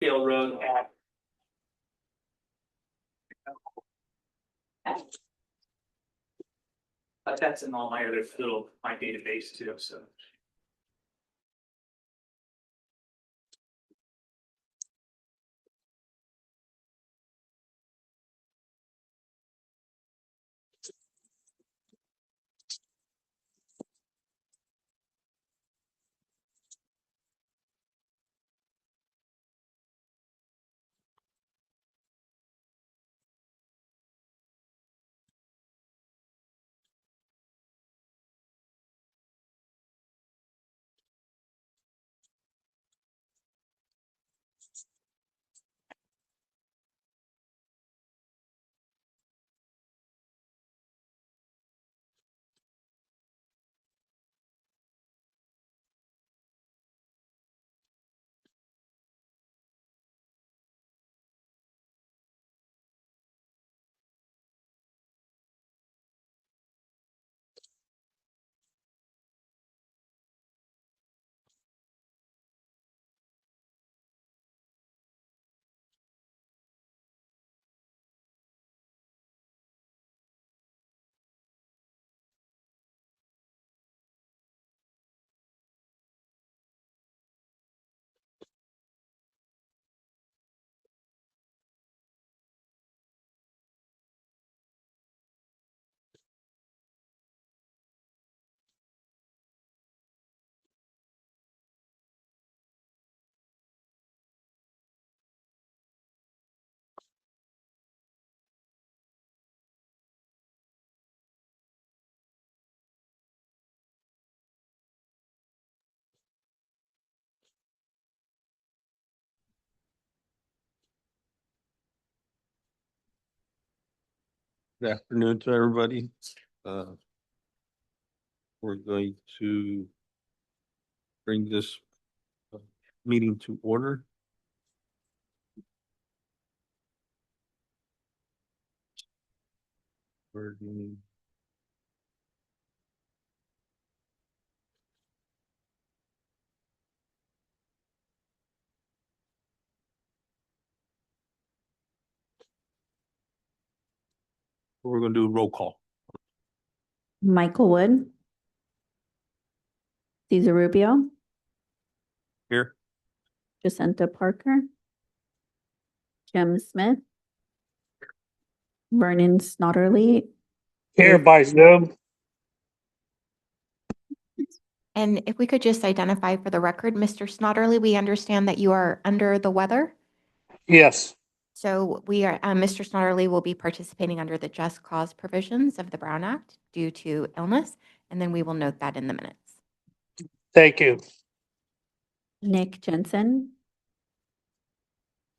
Hill Road at. But that's in all my other my database too, so. Good afternoon to everybody. We're going to bring this meeting to order. We're going to do a roll call. Michael Wood. Cesar Rubio. Here. Jacinta Parker. Jim Smith. Vernon Snodderly. Here by Zoom. And if we could just identify for the record, Mr. Snodderly, we understand that you are under the weather. Yes. So we are, Mr. Snodderly will be participating under the just cause provisions of the Brown Act due to illness, and then we will note that in the minutes. Thank you. Nick Jensen.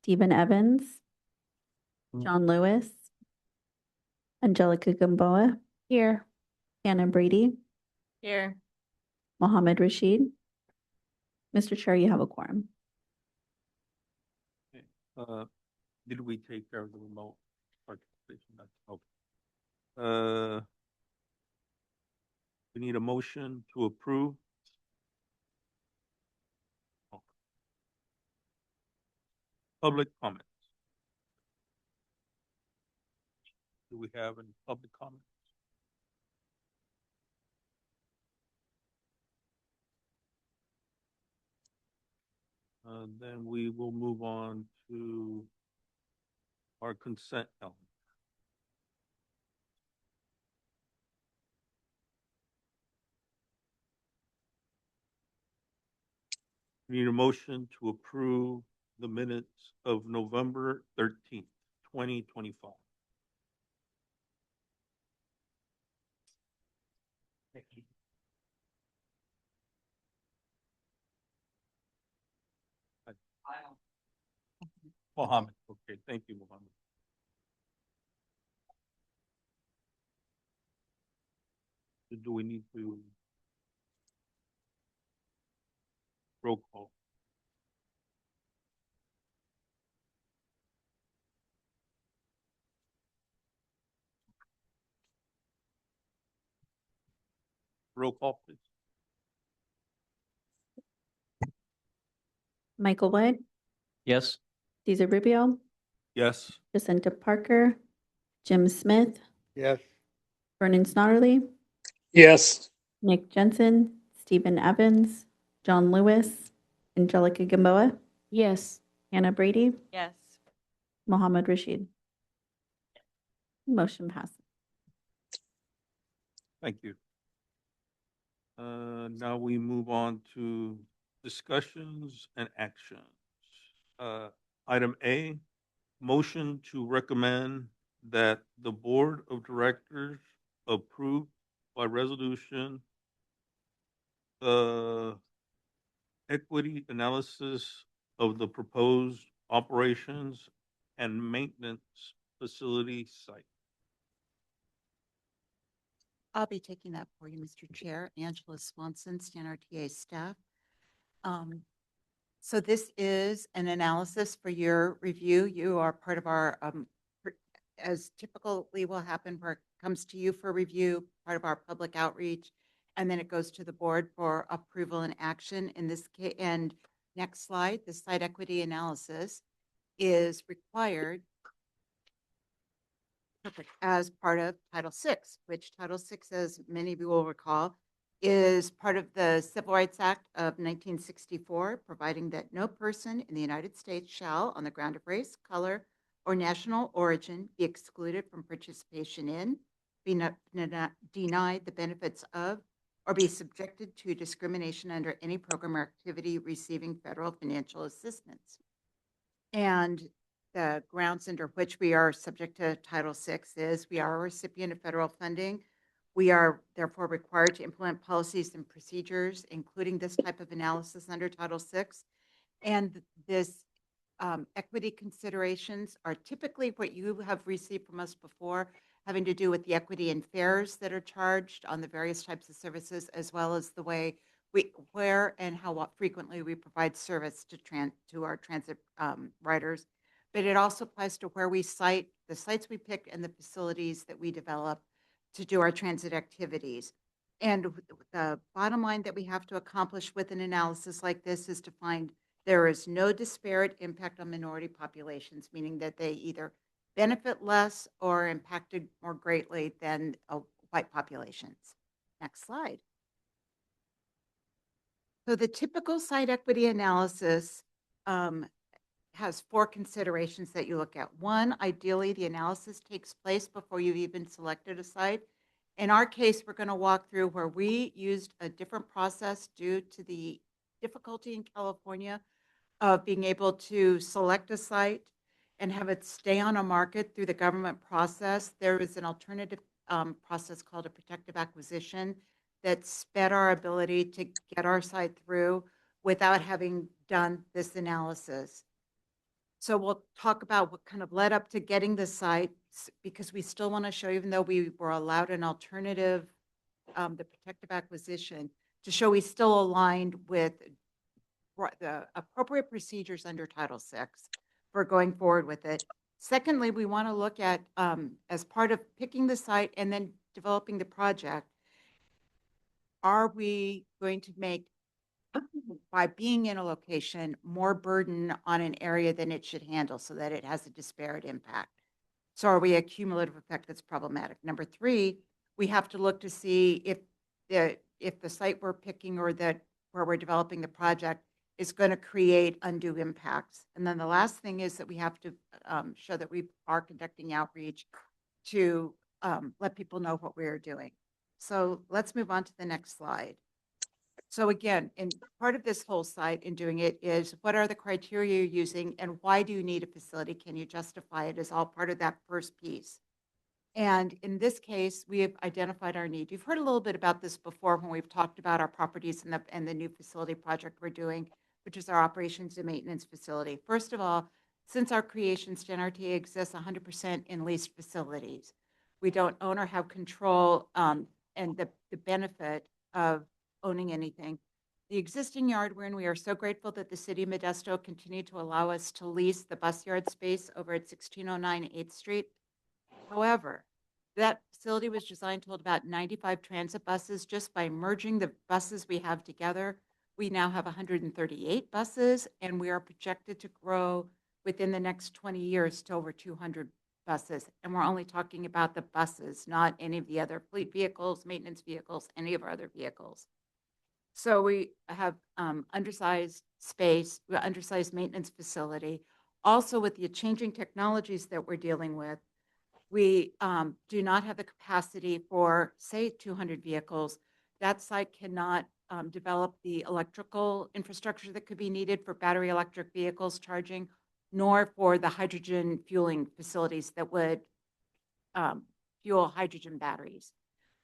Stephen Evans. John Lewis. Angelica Gamboa. Here. Hannah Brady. Here. Mohammed Rashid. Mr. Chair, you have a quorum. Did we take care of the remote participation? Okay. We need a motion to approve. Public comments. Do we have any public comments? Then we will move on to our consent element. We need a motion to approve the minutes of November 13th, 2025. Mohammed. Okay, thank you, Mohammed. Do we need to roll call? Roll call, please. Michael Wood. Yes. Cesar Rubio, Yes. Jacinta Parker, Jim Smith, Yes. Vernon Snodderly, Yes. Nick Jensen, Stephen Evans, John Lewis, Angelica Gamboa, Yes. Hannah Brady, Yes. Mohammed Rashid. Motion passes. Thank you. Now we move on to discussions and actions. Item A, motion to recommend that the Board of Directors approve by resolution the equity analysis of the proposed operations and maintenance facility site. I'll be taking that for you, Mr. Chair. Angela Swanson, StanRTA staff. So this is an analysis for your review. You are part of our, as typically will happen, where it comes to you for review, part of our public outreach, and then it goes to the board for approval and action. In this case, and next slide, the site equity analysis is required as part of Title VI, which Title VI, as many of you will recall, is part of the Civil Rights Act of 1964, providing that no person in the United States shall, on the ground of race, color, or national origin, be excluded from participation in, be denied the benefits of, or be subjected to discrimination under any program or activity receiving federal financial assistance. And the grounds under which we are subject to Title VI is we are a recipient of federal funding. We are therefore required to implement policies and procedures, including this type of analysis under Title VI. And this equity considerations are typically what you have received from us before, having to do with the equity and fares that are charged on the various types of services, as well as the way where and how frequently we provide service to our transit riders. But it also applies to where we site, the sites we pick, and the facilities that we develop to do our transit activities. And the bottom line that we have to accomplish with an analysis like this is to find there is no disparate impact on minority populations, meaning that they either benefit less or impacted more greatly than white populations. Next slide. So the typical site equity analysis has four considerations that you look at. One, ideally, the analysis takes place before you've even selected a site. In our case, we're going to walk through where we used a different process due to the difficulty in California of being able to select a site and have it stay on a market through the government process. There is an alternative process called a protective acquisition that sped our ability to get our site through without having done this analysis. So we'll talk about what kind of led up to getting the site, because we still want to show, even though we were allowed an alternative, the protective acquisition, to show we still aligned with the appropriate procedures under Title VI for going forward with it. Secondly, we want to look at, as part of picking the site and then developing the project, are we going to make, by being in a location, more burden on an area than it should handle so that it has a disparate impact? So are we a cumulative effect that's problematic? Number three, we have to look to see if the site we're picking or that where we're developing the project is going to create undue impacts. And then the last thing is that we have to show that we are conducting outreach to let people know what we are doing. So let's move on to the next slide. So again, in part of this whole site in doing it is, what are the criteria you're using and why do you need a facility? Can you justify it? Is all part of that first piece. And in this case, we have identified our need. You've heard a little bit about this before when we've talked about our properties and the new facility project we're doing, which is our operations and maintenance facility. First of all, since our creation, StanRTA exists 100% in leased facilities. We don't own or have control and the benefit of owning anything. The existing yard we're in, we are so grateful that the city of Modesto continued to allow us to lease the bus yard space over at 1609 8th Street. However, that facility was designed to hold about 95 transit buses. Just by merging the buses we have together, we now have 138 buses, and we are projected to grow within the next 20 years to over 200 buses. And we're only talking about the buses, not any of the other fleet vehicles, maintenance vehicles, any of our other vehicles. So we have undersized space, undersized maintenance facility. Also, with the changing technologies that we're dealing with, we do not have the capacity for, say, 200 vehicles. That site cannot develop the electrical infrastructure that could be needed for battery electric vehicles charging, nor for the hydrogen fueling facilities that would fuel hydrogen batteries.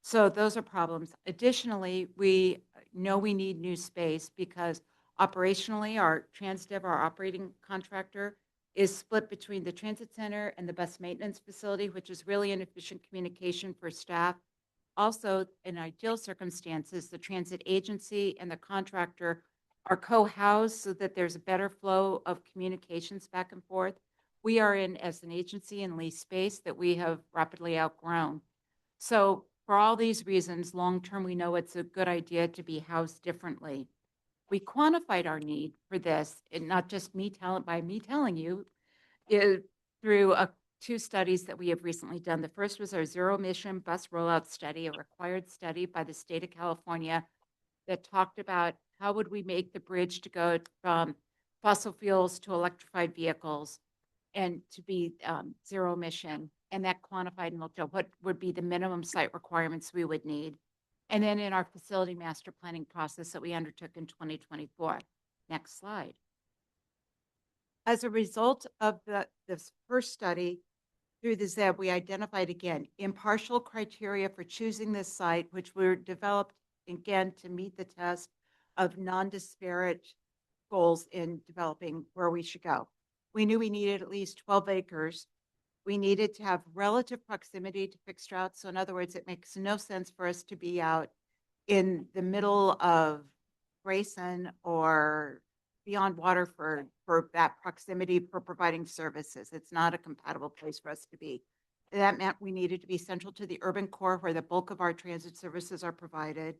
So those are problems. Additionally, we know we need new space because operationally, our TransDev, our operating contractor, is split between the transit center and the bus maintenance facility, which is really inefficient communication for staff. Also, in ideal circumstances, the transit agency and the contractor are co-housed so that there's a better flow of communications back and forth. We are in, as an agency, in lease space that we have rapidly outgrown. So for all these reasons, long-term, we know it's a good idea to be housed differently. We quantified our need for this, and not just by me telling you, through two studies that we have recently done. The first was our zero-emission bus rollout study, a required study by the state of California that talked about how would we make the bridge to go from fossil fuels to electrified vehicles and to be zero emission. And that quantified and looked at what would be the minimum site requirements we would need. And then in our facility master planning process that we undertook in 2024. Next slide. As a result of this first study through the ZEB, we identified again impartial criteria for choosing this site, which were developed again to meet the test of non-disparate goals in developing where we should go. We knew we needed at least 12 acres. We needed to have relative proximity to fixed routes. So in other words, it makes no sense for us to be out in the middle of Grayson or beyond Waterford for that proximity for providing services. It's not a compatible place for us to be. That meant we needed to be central to the urban core where the bulk of our transit services are provided.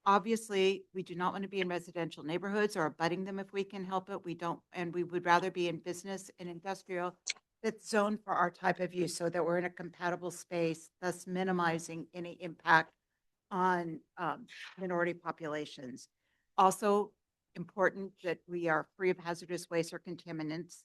Obviously, we do not want to be in residential neighborhoods or abutting them if we can help it. We don't, and we would rather be in business and industrial that's zoned for our type of use so that we're in a compatible space, thus minimizing any impact on minority populations. Also important that we are free of hazardous waste or contaminants,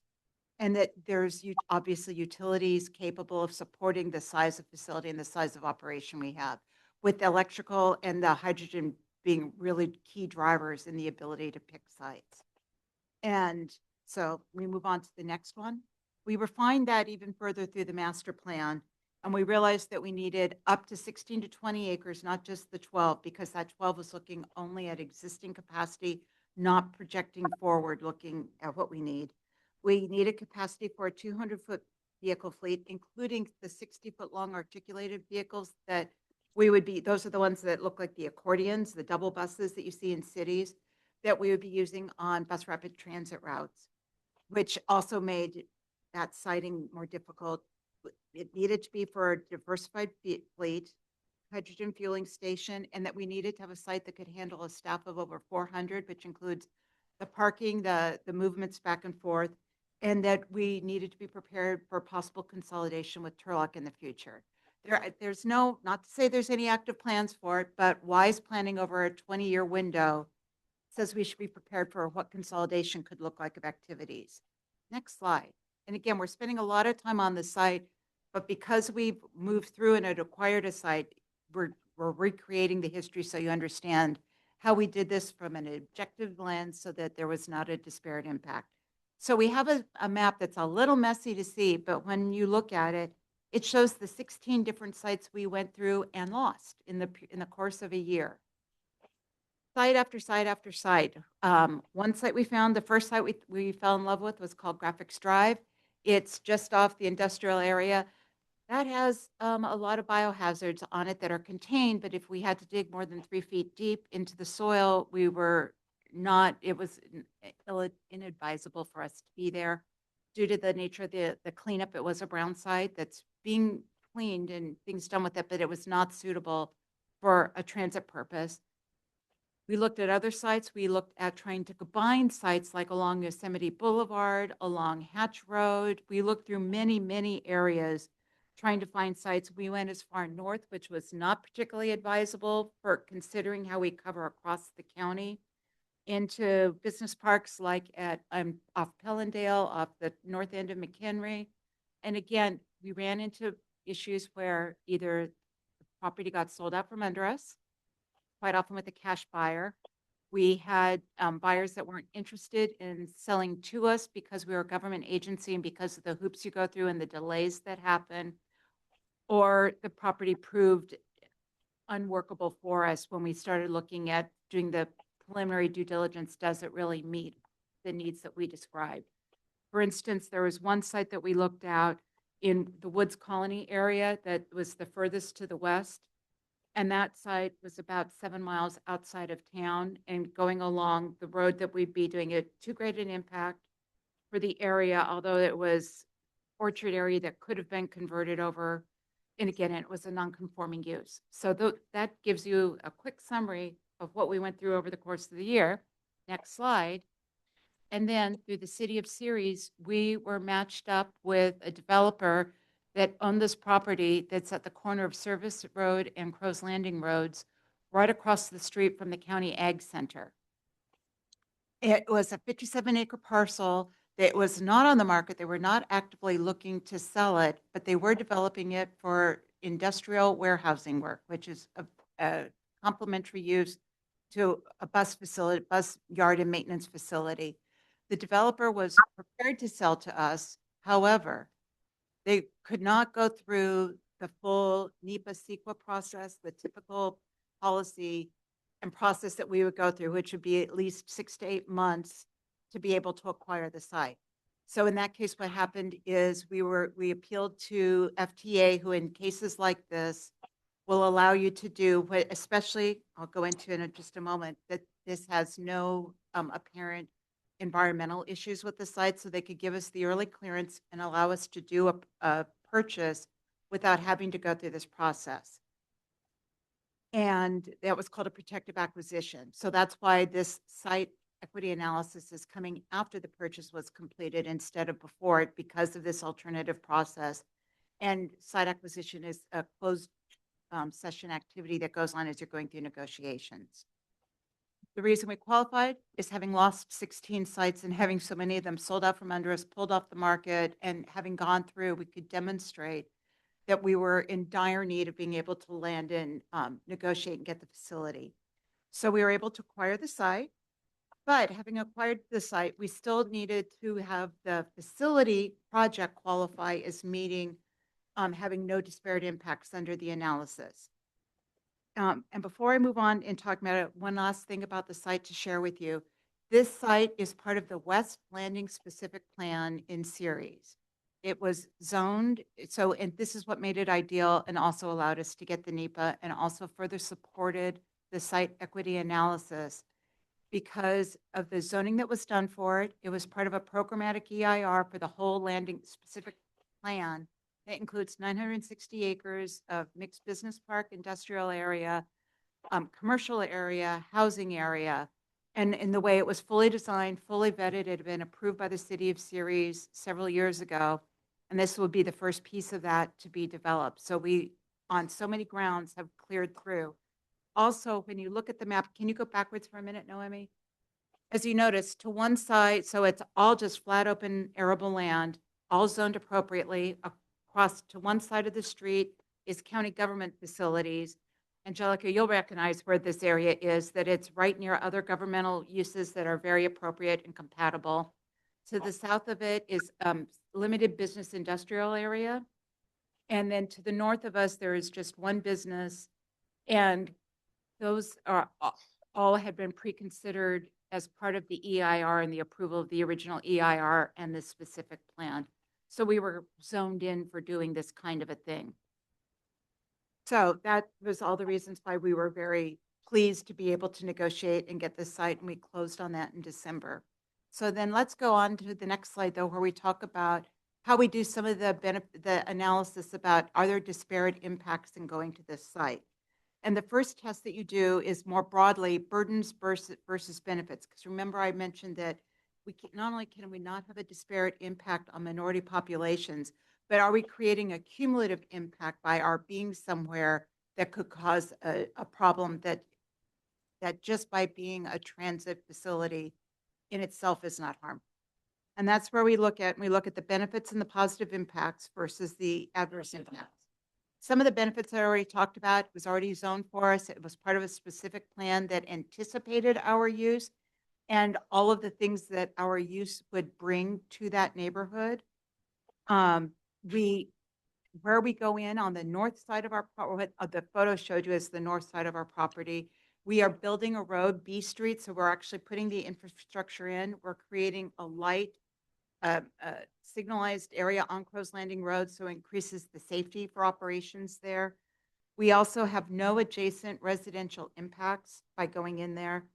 and that there's obviously utilities capable of supporting the size of facility and the size of operation we have, with the electrical and the hydrogen being really key drivers in the ability to pick sites. And so we move on to the next one. We refined that even further through the master plan, and we realized that we needed up to 16 to 20 acres, not just the 12, because that 12 was looking only at existing capacity, not projecting forward, looking at what we need. We needed capacity for a 200-foot vehicle fleet, including the 60-foot long articulated vehicles that we would be, those are the ones that look like the accordions, the double buses that you see in cities, that we would be using on bus rapid transit routes, which also made that siting more difficult. It needed to be for a diversified fleet, hydrogen fueling station, and that we needed to have a site that could handle a staff of over 400, which includes the parking, the movements back and forth, and that we needed to be prepared for possible consolidation with Turlock in the future. There's no, not to say there's any active plans for it, but wise planning over a 20-year window says we should be prepared for what consolidation could look like of activities. Next slide. And again, we're spending a lot of time on the site, but because we've moved through and had acquired a site, we're recreating the history so you understand how we did this from an objective lens so that there was not a disparate impact. So we have a map that's a little messy to see, but when you look at it, it shows the 16 different sites we went through and lost in the course of a year. Site after site after site. One site we found, the first site we fell in love with was called Graphics Drive. It's just off the industrial area. That has a lot of biohazards on it that are contained, but if we had to dig more than 3 feet deep into the soil, we were not, it was inadvisable for us to be there due to the nature of the cleanup. It was a brown site that's being cleaned and things done with it, but it was not suitable for a transit purpose. We looked at other sites. We looked at trying to combine sites like along Yosemite Boulevard, along Hatch Road. We looked through many, many areas trying to find sites. We went as far north, which was not particularly advisable for considering how we cover across the county, into business parks like at off Pellendale, off the north end of McHenry. And again, we ran into issues where either the property got sold out from under us, quite often with a cash buyer. We had buyers that weren't interested in selling to us because we were a government agency and because of the hoops you go through and the delays that happen, or the property proved unworkable for us when we started looking at doing the preliminary due diligence. Does it really meet the needs that we described? For instance, there was one site that we looked at in the Woods Colony area that was the furthest to the west. And that site was about 7 miles outside of town and going along the road that we'd be doing it too great an impact for the area, although it was orchard area that could have been converted over. And again, it was a non-conforming use. So that gives you a quick summary of what we went through over the course of the year. Next slide. And then through the city of Ceres, we were matched up with a developer that owned this property that's at the corner of Service Road and Crow's Landing Roads, right across the street from the County Ag Center. It was a 57-acre parcel that was not on the market. They were not actively looking to sell it, but they were developing it for industrial warehousing work, which is a complementary use to a bus facility, bus yard and maintenance facility. The developer was prepared to sell to us. However, they could not go through the full NEPA CEQA process, the typical policy and process that we would go through, which would be at least 6 to 8 months to be able to acquire the site. So in that case, what happened is we appealed to FTA, who in cases like this will allow you to do what, especially, I'll go into in just a moment, that this has no apparent environmental issues with the site, so they could give us the early clearance and allow us to do a purchase without having to go through this process. And that was called a protective acquisition. So that's why this site equity analysis is coming after the purchase was completed instead of before it, because of this alternative process. And site acquisition is a closed session activity that goes on as you're going through negotiations. The reason we qualified is having lost 16 sites and having so many of them sold out from under us, pulled off the market, and having gone through, we could demonstrate that we were in dire need of being able to land and negotiate and get the facility. So we were able to acquire the site, but having acquired the site, we still needed to have the facility project qualify as meeting, having no disparate impacts under the analysis. And before I move on and talk about it, one last thing about the site to share with you. This site is part of the West Landing Specific Plan in Ceres. It was zoned, so, and this is what made it ideal and also allowed us to get the NEPA and also further supported the site equity analysis because of the zoning that was done for it. It was part of a programmatic EIR for the whole landing specific plan. It includes 960 acres of mixed business park, industrial area, commercial area, housing area. And in the way it was fully designed, fully vetted, it had been approved by the city of Ceres several years ago. And this would be the first piece of that to be developed. So we, on so many grounds, have cleared through. Also, when you look at the map, can you go backwards for a minute, Noemi? As you notice, to one side, so it's all just flat open arable land, all zoned appropriately. Across to one side of the street is county government facilities. Angelica, you'll recognize where this area is, that it's right near other governmental uses that are very appropriate and compatible. To the south of it is limited business industrial area. And then to the north of us, there is just one business. And those are all had been pre-considered as part of the EIR and the approval of the original EIR and the specific plan. So we were zoned in for doing this kind of a thing. So that was all the reasons why we were very pleased to be able to negotiate and get this site, and we closed on that in December. So then let's go on to the next slide, though, where we talk about how we do some of the analysis about, are there disparate impacts in going to this site? And the first test that you do is more broadly burdens versus benefits. Because remember, I mentioned that not only can we not have a disparate impact on minority populations, but are we creating a cumulative impact by our being somewhere that could cause a problem that just by being a transit facility in itself is not harmful. And that's where we look at the benefits and the positive impacts versus the adverse impacts. Some of the benefits I already talked about was already zoned for us. It was part of a specific plan that anticipated our use and all of the things that our use would bring to that neighborhood. Where we go in on the north side of our property, the photo showed you is the north side of our property. We are building a road, B Street, so we're actually putting the infrastructure in. We're creating a light, signalized area on Crow's Landing Road, so it increases the safety for operations there. We also have no adjacent residential impacts by going in there.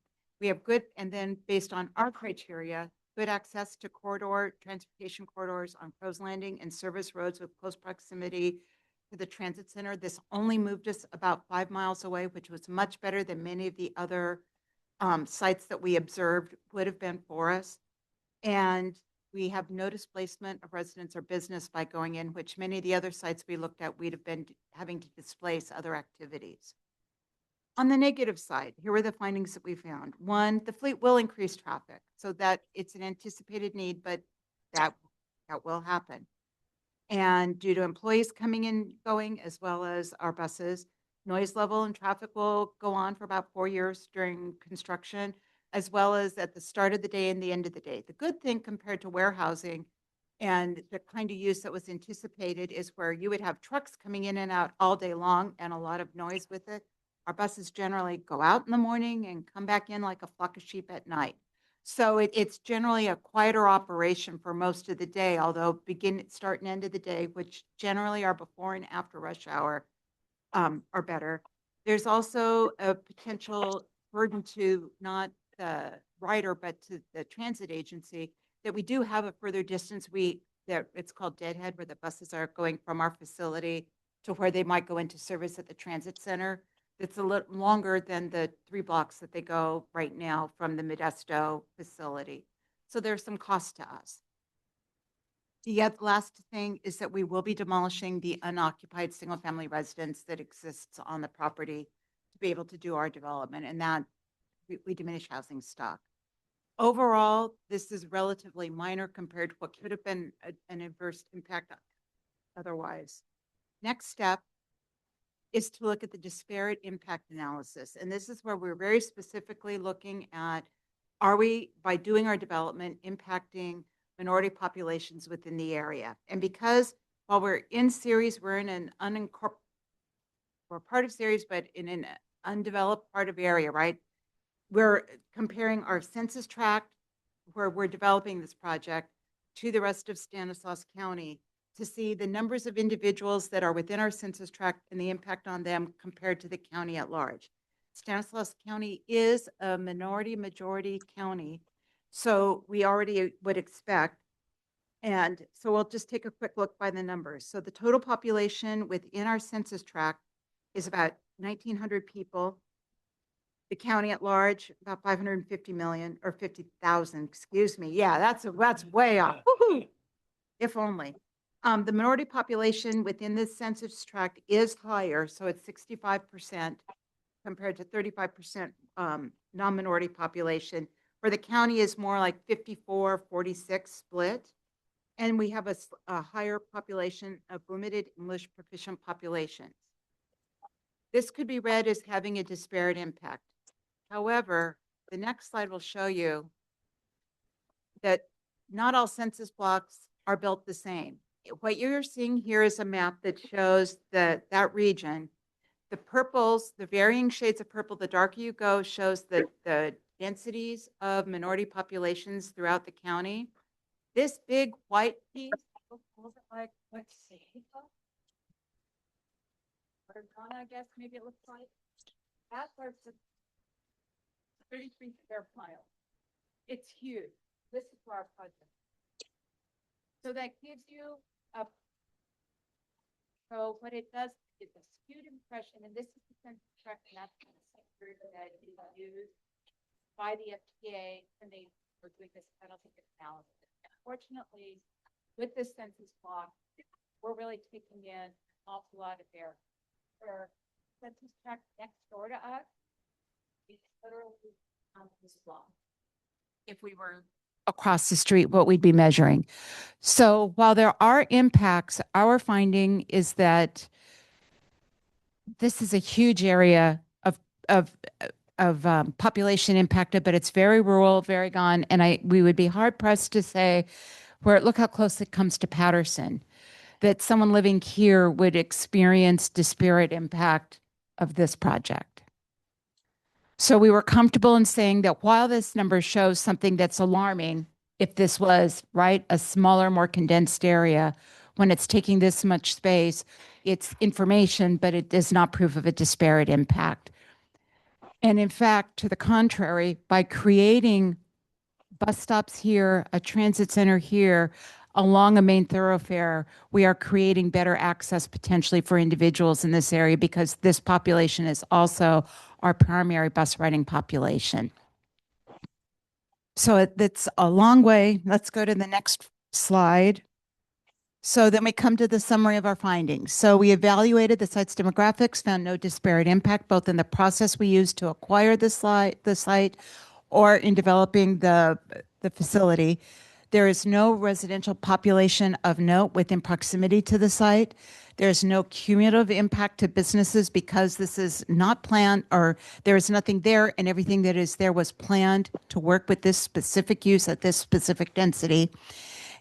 We have good, and then based on our criteria, good access to transportation corridors on Crow's Landing and service roads with close proximity to the transit center. This only moved us about 5 miles away, which was much better than many of the other sites that we observed would have been for us. And we have no displacement of residents or business by going in, which many of the other sites we looked at, we'd have been having to displace other activities. On the negative side, here were the findings that we found. One, the fleet will increase traffic, so that it's an anticipated need, but that will happen. And due to employees coming and going, as well as our buses, noise level and traffic will go on for about 4 years during construction, as well as at the start of the day and the end of the day. The good thing compared to warehousing and the kind of use that was anticipated is where you would have trucks coming in and out all day long and a lot of noise with it. Our buses generally go out in the morning and come back in like a flock of sheep at night. So it's generally a quieter operation for most of the day, although start and end of the day, which generally are before and after rush hour, are better. There's also a potential burden to not the rider, but to the transit agency, that we do have a further distance. It's called deadhead, where the buses are going from our facility to where they might go into service at the transit center. It's a little longer than the 3 blocks that they go right now from the Modesto facility. So there's some cost to us. The last thing is that we will be demolishing the unoccupied single-family residence that exists on the property to be able to do our development, and that we diminish housing stock. Overall, this is relatively minor compared to what could have been an adverse impact otherwise. Next step is to look at the disparate impact analysis. And this is where we're very specifically looking at, are we, by doing our development, impacting minority populations within the area? And because while we're in series, we're in an we're part of series, but in an undeveloped part of area, right? We're comparing our census tract where we're developing this project to the rest of Stanislaus County to see the numbers of individuals that are within our census tract and the impact on them compared to the county at large. Stanislaus County is a majority county, so we already would expect. And so we'll just take a quick look by the numbers. So the total population within our census tract is about 1,900 people. The county at large, about 550 million or 50,000, excuse me. Yeah, that's way off. Woo-hoo. If only. The minority population within this census tract is higher, so it's 65% compared to 35% non-minority population, where the county is more like 54-46 split. And we have a higher population of limited English proficient populations. This could be read as having a disparate impact. However, the next slide will show you that not all census blocks are built the same. What you're seeing here is a map that shows that region. The purples, the varying shades of purple, the darker you go, shows the densities of minority populations throughout the county. This big white piece, looks like, let's see, I guess maybe it looks like. That's our 33 square mile. It's huge. This is for our project. So that gives you a, so what it does, it's a skewed impression, and this is the census tract, and that's the sector that is used by the FTA when they were doing this penalty analysis. Unfortunately, with this census block, we're really taking in an awful lot of their census tract next door to us. It's literally on this block. If we were across the street, what we'd be measuring. So while there are impacts, our finding is that this is a huge area of population impacted, but it's very rural, very gone. And we would be hard pressed to say look how close it comes to Patterson, that someone living here would experience disparate impact of this project. So we were comfortable in saying that while this number shows something that's alarming, if this was, right, a smaller, more condensed area, when it's taking this much space, it's information, but it is not proof of a disparate impact. And in fact, to the contrary, by creating bus stops here, a transit center here, along a main thoroughfare, we are creating better access potentially for individuals in this area because this population is also our primary bus riding population. So that's a long way. Let's go to the next slide. So then we come to the summary of our findings. So we evaluated the site's demographics, found no disparate impact, both in the process we used to acquire the site or in developing the facility. There is no residential population of note within proximity to the site. There's no cumulative impact to businesses because this is not planned, or there is nothing there, and everything that is there was planned to work with this specific use at this specific density.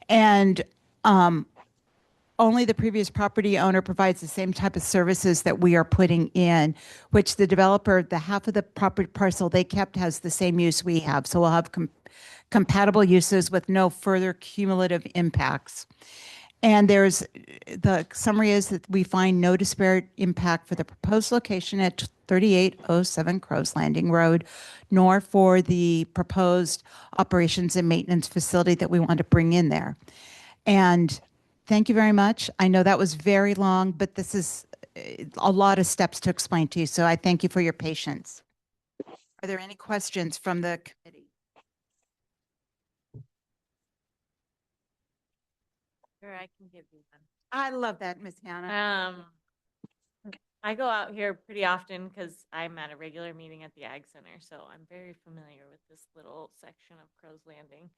And only the previous property owner provides the same type of services that we are putting in, which the developer, the half of the property parcel they kept has the same use we have. So we'll have compatible uses with no further cumulative impacts. And there's the summary is that we find no disparate impact for the proposed location at 3807 Crows Landing Road, nor for the proposed operations and maintenance facility that we want to bring in there. And thank you very much. I know that was very long, but this is a lot of steps to explain to you. So I thank you for your patience. Are there any questions from the committee? Sure, I can give you one. I love that, Ms. Hannah. I go out here pretty often because I'm at a regular meeting at the Ag Center, so I'm very familiar with this little section of Crow's Landing.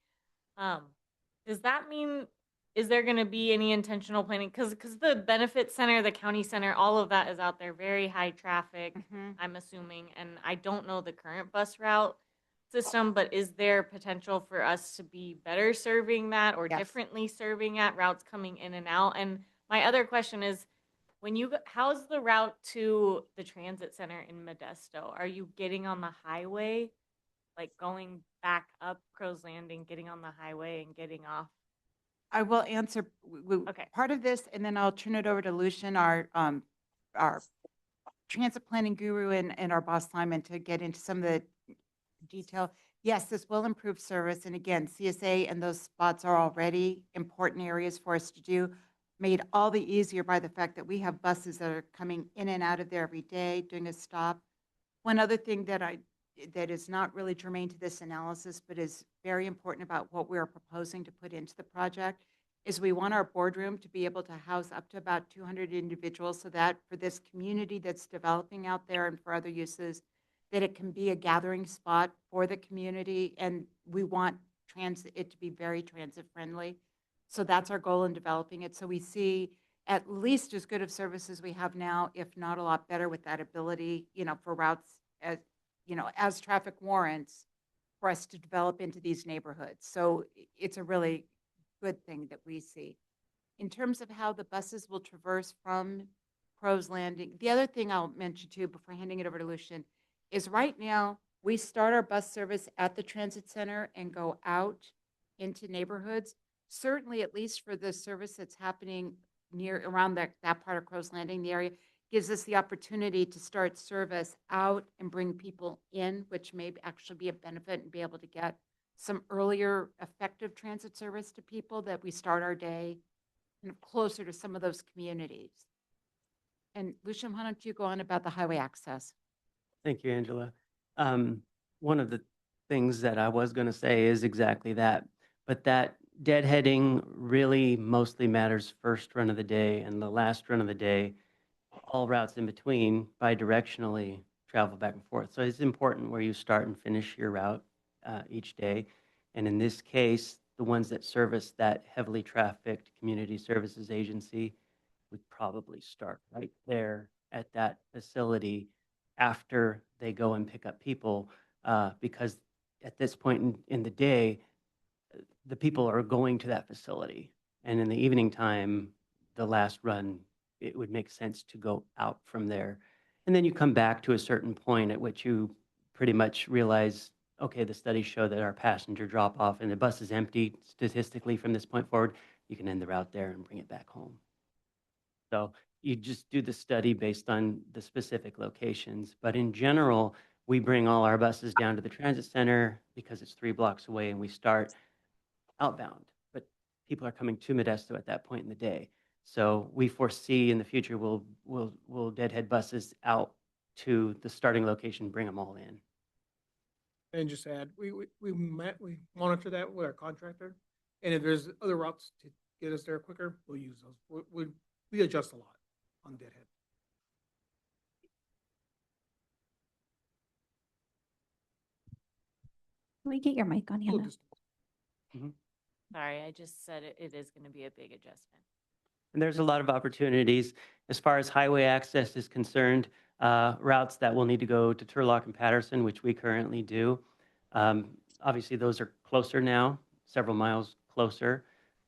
Does that mean, is there going to be any intentional planning? Because the benefit center, the county center, all of that is out there, very high traffic, I'm assuming, and I don't know the current bus route system, but is there potential for us to be better serving that or differently serving at routes coming in and out? And my other question is, how's the route to the transit center in Modesto? Are you getting on the highway, like going back up Crow's Landing, getting on the highway and getting off? I will answer part of this, and then I'll turn it over to Lucian, our transit planning guru, and our boss Simon to get into some of the detail. Yes, this will improve service. And again, CSA and those spots are already important areas for us to do, made all the easier by the fact that we have buses that are coming in and out of there every day, doing a stop. One other thing that is not really germane to this analysis, but is very important about what we're proposing to put into the project, is we want our boardroom to be able to house up to about 200 individuals, so that for this community that's developing out there and for other uses, that it can be a gathering spot for the community. And we want it to be very transit friendly. So that's our goal in developing it. So we see at least as good of service as we have now, if not a lot better, with that ability, for routes as traffic warrants, for us to develop into these neighborhoods. So it's a really good thing that we see. In terms of how the buses will traverse from Crow's Landing, the other thing I'll mention too, before handing it over to Lucian, is right now we start our bus service at the transit center and go out into neighborhoods. Certainly, at least for the service that's happening around that part of Crow's Landing, the area, gives us the opportunity to start service out and bring people in, which may actually be a benefit, and be able to get some earlier effective transit service to people, that we start our day closer to some of those communities. And Lucian, why don't you go on about the highway access? Thank you, Angela. One of the things that I was going to say is exactly that, but that deadheading really mostly matters first run of the day, and the last run of the day, all routes in between bidirectionally travel back and forth. So it's important where you start and finish your route each day. And in this case, the ones that service that heavily trafficked community services agency would probably start right there at that facility after they go and pick up people, because at this point in the day, the people are going to that facility. And in the evening time, the last run, it would make sense to go out from there. And then you come back to a certain point at which you pretty much realize, okay, the studies show that our passenger drop off and the bus is empty statistically from this point forward. You can end the route there and bring it back home. So you just do the study based on the specific locations. But in general, we bring all our buses down to the transit center because it's 3 blocks away, and we start outbound. But people are coming to Modesto at that point in the day. So we foresee in the future we'll deadhead buses out to the starting location, bring them all in. And just add, we monitor that with our contractor, and if there's other routes to get us there quicker, we'll use those. We adjust a lot on deadhead. Can we get your mic on, Little Hannah? distance. Sorry, I just said it is going to be a big adjustment. And there's a lot of opportunities as far as highway access is concerned. Routes that will need to go to Turlock and Patterson, which we currently do. Obviously, those are closer now, several miles closer.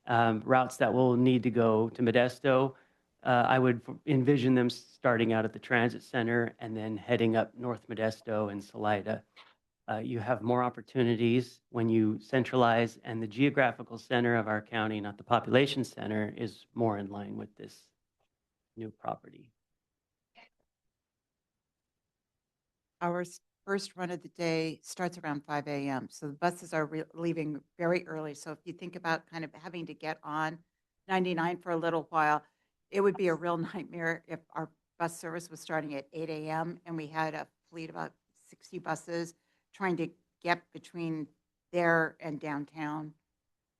Routes that will need to go to Modesto, I would envision them starting out at the transit center and then heading up North Modesto and Salida. You have more opportunities when you centralize, and the geographical center of our county, not the population center, is more in line with this new property. Our first run of the day starts around 5 a.m. So the buses are leaving very early. So if you think about kind of having to get on 99 for a little while, it would be a real nightmare if our bus service was starting at 8 a.m. and we had a fleet of about 60 buses trying to get between there and downtown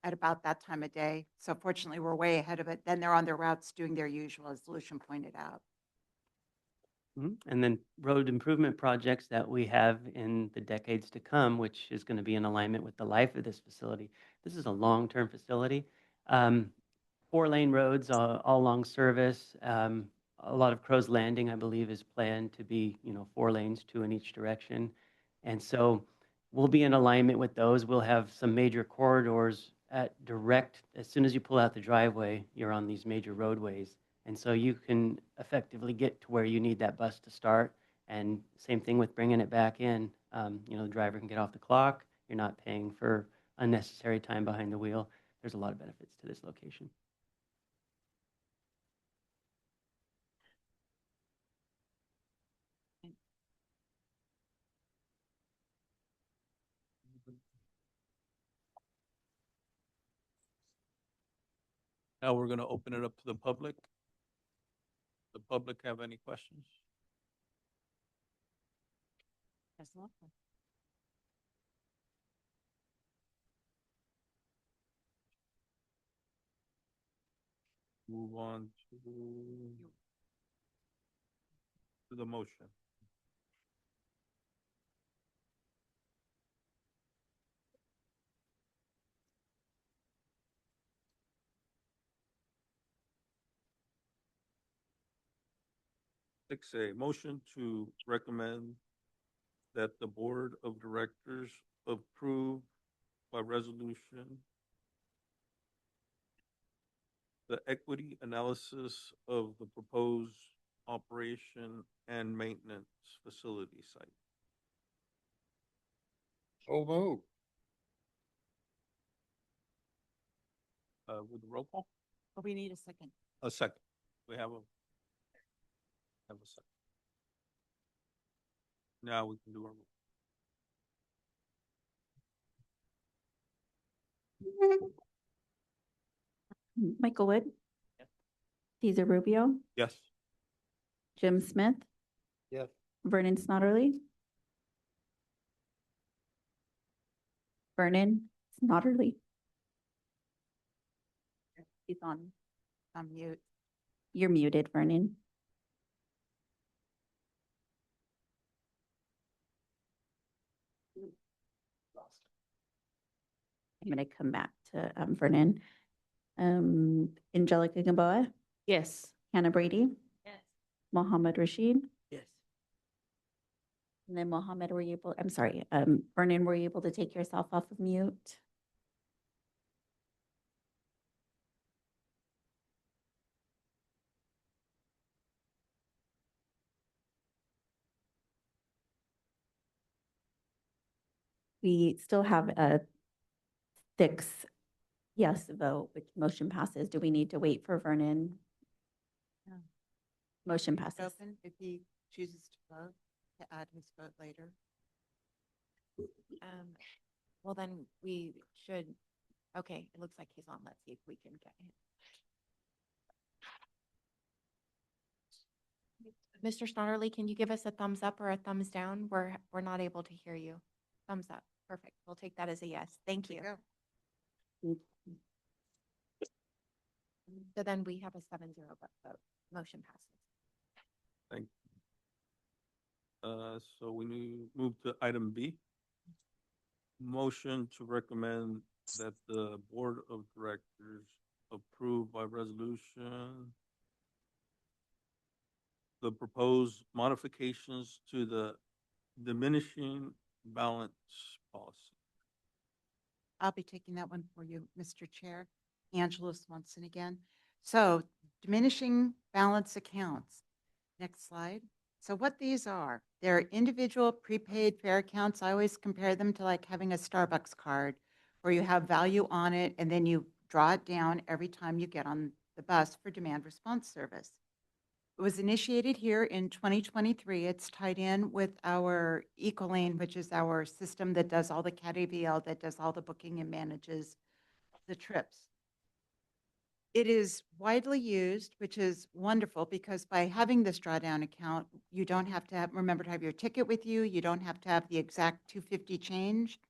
at about that time of day. So fortunately, we're way ahead of it. Then they're on their routes doing their usual, as Lucian pointed out. And then road improvement projects that we have in the decades to come, which is going to be in alignment with the life of this facility. This is a long-term facility. 4-lane roads all along service. A lot of Crow's Landing, I believe, is planned to be 4 lanes, 2 in each direction. And so we'll be in alignment with those. We'll have some major corridors at direct, as soon as you pull out the driveway, you're on these major roadways. And so you can effectively get to where you need that bus to start. And same thing with bringing it back in. The driver can get off the clock. You're not paying for unnecessary time behind the wheel. There's a lot of benefits to this location. Now we're going to open it up to the public. The public have any questions? Yes, lovely. Move on to the motion. Six A, motion to recommend that the Board of Directors approve by resolution the equity analysis of the proposed operation and maintenance facility site. Oh, move. With the roll call? But we need a second. A second. We have a second. Now we can do our roll. Michael Wood? Yes. Cesar Rubio? Yes. Jim Smith, Yes. Vernon Snodderly. Vernon Snodderly. He's on. Mute. You're muted, Vernon. I'm going to come back to Vernon. Angelica Gamboa, Yes. Hannah Brady, Yes. Mohammed Rashid, Yes. and then Mohammed, were you able, I'm sorry, Vernon, were you able to take yourself off of mute? We still have a 6 yes vote, which motion passes. Do we need to wait for Vernon? No. Motion Leave it passes. Open if he chooses to vote, to add his vote later. Well, then we should, okay, it looks like he's on. Let's see if we can get him. Mr. Snodderly, can you give us a thumbs up or a thumbs down? We're not able to hear you. Thumbs up. Perfect. We'll take that as a yes. Thank you. Go. So then we have a 7-0 vote. Motion passes. Thank so we move to item B. Motion to recommend that the Board of Directors approve by resolution the proposed modifications to the diminishing balance policy. I'll be taking that one for you, Mr. Chair. Angela Swanson again. So diminishing balance accounts. Next slide. So what these are, they're individual prepaid fare accounts. I always compare them to like having a Starbucks card where you have value on it and then you draw it down every time you get on the bus for demand response service. It was initiated here in 2023. It's tied in with our Ecolane, which is our system that does all the CAT AVL, that does all the booking and manages the trips. It is widely used, which is wonderful because by having this drawdown account, you don't have to remember to have your ticket with you. You don't have to have the exact 250 change.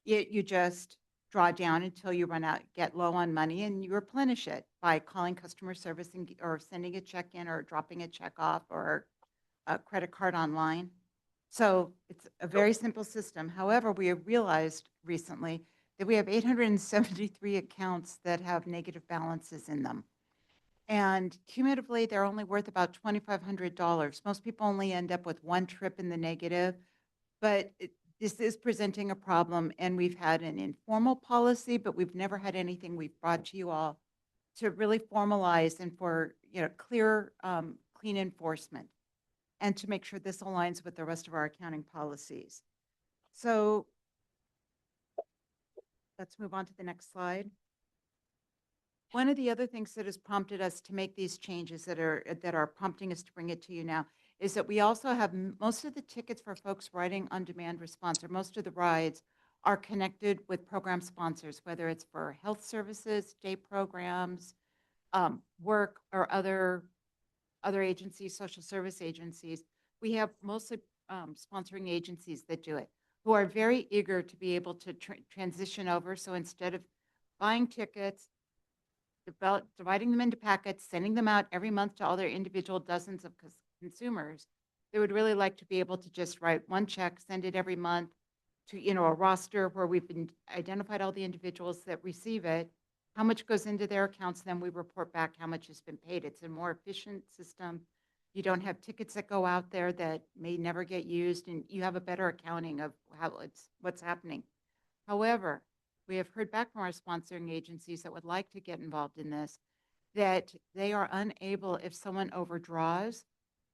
You just draw down until you run out, get low on money, and you replenish it by calling customer service or sending a check in or dropping a check off or a credit card online. So it's a very simple system. However, we have realized recently that we have 873 accounts that have negative balances in them. And cumulatively, they're only worth about $2,500. Most people only end up with one trip in the negative, but this is presenting a problem, and we've had an informal policy, but we've never had anything we've brought to you all to really formalize and for clear, clean enforcement, and to make sure this aligns with the rest of our accounting policies. So let's move on to the next slide. One of the other things that has prompted us to make these changes that are prompting us to bring it to you now is that we also have most of the tickets for folks riding on demand response, or most of the rides are connected with program sponsors, whether it's for health services, day programs, work, or other agencies, social service agencies. We have mostly sponsoring agencies that do it, who are very eager to be able to transition over. So instead of buying tickets, dividing them into packets, sending them out every month to all their individual dozens of consumers, they would really like to be able to just write one check, send it every month to a roster where we've been identified all the individuals that receive it, how much goes into their accounts, then we report back how much has been paid. It's a more efficient system. You don't have tickets that go out there that may never get used, and you have a better accounting of what's happening. However, we have heard back from our sponsoring agencies that would like to get involved in this, that they are unable, if someone overdraws,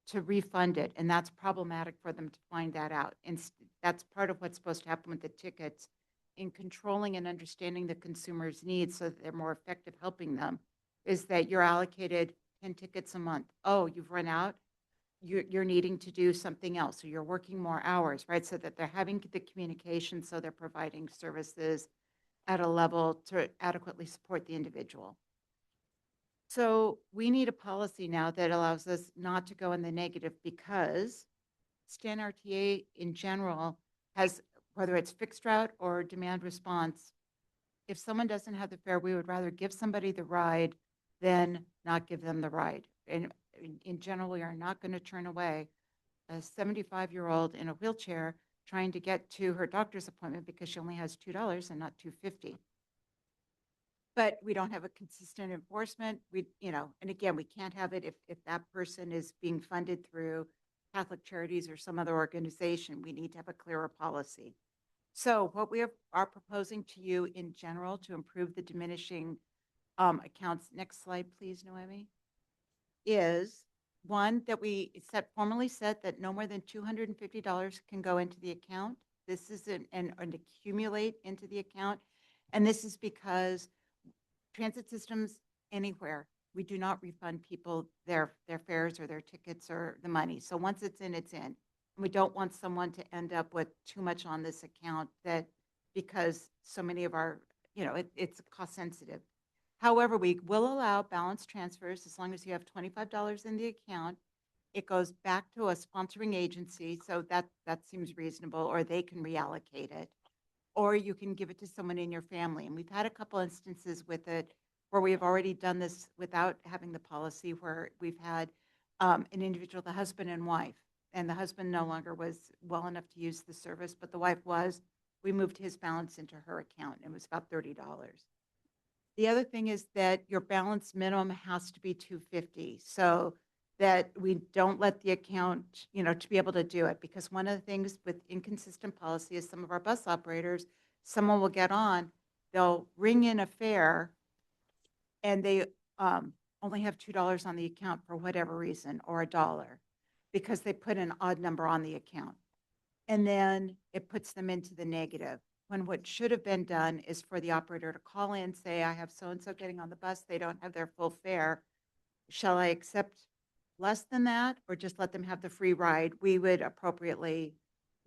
to refund it. And that's problematic for them to find that out. And that's part of what's supposed to happen with the tickets in controlling and understanding the consumer's needs so that they're more effective helping them, is that you're allocated 10 tickets a month. Oh, you've run out. You're needing to do something else, or you're working more hours, right? So that they're having the communication, so they're providing services at a level to adequately support the individual. So we need a policy now that allows us not to go in the negative because StanRTA in general has, whether it's fixed route or demand response, if someone doesn't have the fare, we would rather give somebody the ride than not give them the ride. And in general, we are not going to turn away a 75-year-old in a wheelchair trying to get to her doctor's appointment because she only has $2 and not $2.50. But we don't have a consistent enforcement. And again, we can't have it if that person is being funded through Catholic Charities or some other organization. We need to have a clearer policy. So what we are proposing to you in general to improve the diminishing accounts, next slide, please, Noemi, is one, that we formally set that no more than $250 can go into the account. This is and accumulate into the account. And this is because transit systems anywhere, we do not refund people their fares or their tickets or the money. So once it's in, it's in. And we don't want someone to end up with too much on this account that because so many of our, it's cost sensitive. However, we will allow balance transfers as long as you have $25 in the account. It goes back to a sponsoring agency, so that seems reasonable, or they can reallocate it. Or you can give it to someone in your family. And we've had a couple instances with it where we have already done this without having the policy, where we've had an individual, the husband and wife, and the husband no longer was well enough to use the service, but the wife was. We moved his balance into her account. And it was about $30. The other thing is that your balance minimum has to be $250, so that we don't let the account, to be able to do it. Because one of the things with inconsistent policy is some of our bus operators, someone will get on, they'll ring in a fare, and they only have $2 on the account for whatever reason, or $1, because they put an odd number on the account. And then it puts them into the negative. When what should have been done is for the operator to call in, say, I have so-and-so getting on the bus, they don't have their full fare. Shall I accept less than that or just let them have the free ride? We would appropriately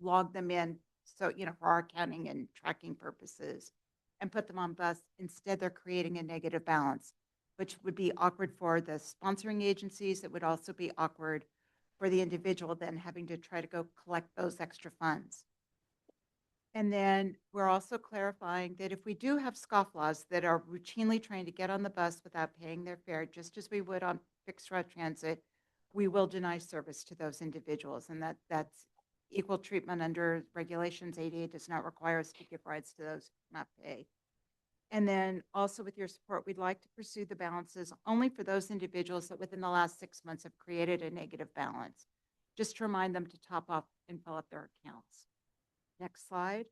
log them in, so, for our accounting and tracking purposes, and put them on bus. Instead, they're creating a negative balance, which would be awkward for the sponsoring agencies. It would also be awkward for the individual then having to try to go collect those extra funds. And then we're also clarifying that if we do have scofflaws that are routinely trying to get on the bus without paying their fare, just as we would on fixed route transit, we will deny service to those individuals. And that's equal treatment under regulations. ADA does not require us to give rides to those who not pay. And then also with your support, we'd like to pursue the balances only for those individuals that within the last 6 months have created a negative balance, just to remind them to top up and fill up their accounts. Next slide.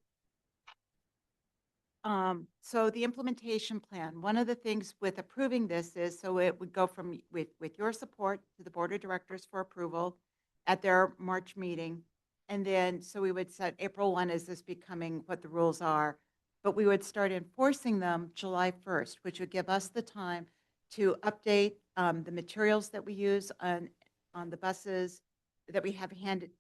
So the implementation plan, one of the things with approving this is, so it would go from with your support to the board of directors for approval at their March meeting. And then, so we would set April 1 as this becoming what the rules are, but we would start enforcing them July 1st, which would give us the time to update the materials that we use on the buses, that we have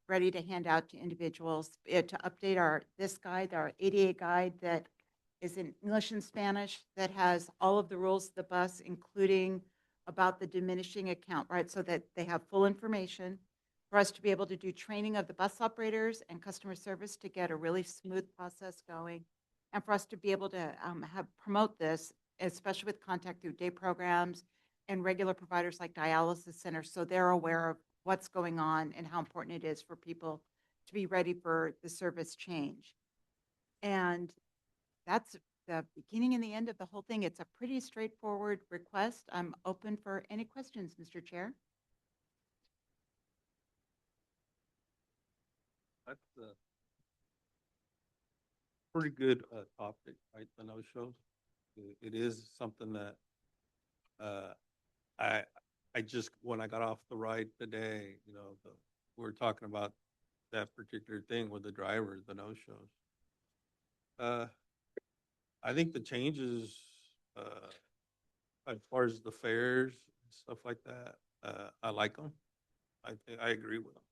ready to hand out to individuals, to update this guide, our ADA guide that is in English and Spanish, that has all of the rules of the bus, including about the diminishing account, right? So that they have full information for us to be able to do training of the bus operators and customer service to get a really smooth process going, and for us to be able to promote this, especially with contact through day programs and regular providers like dialysis centers, so they're aware of what's going on and how important it is for people to be ready for the service change. And that's the beginning and the end of the whole thing. It's a pretty straightforward request. I'm open for any questions, Mr. Chair. That's a pretty good topic, right? The no-shows. It is something that I just, when I got off the ride today, we were talking about that particular thing with the drivers, the no-shows. I think the changes, as far as the fares and stuff like that, I like them. I agree with them.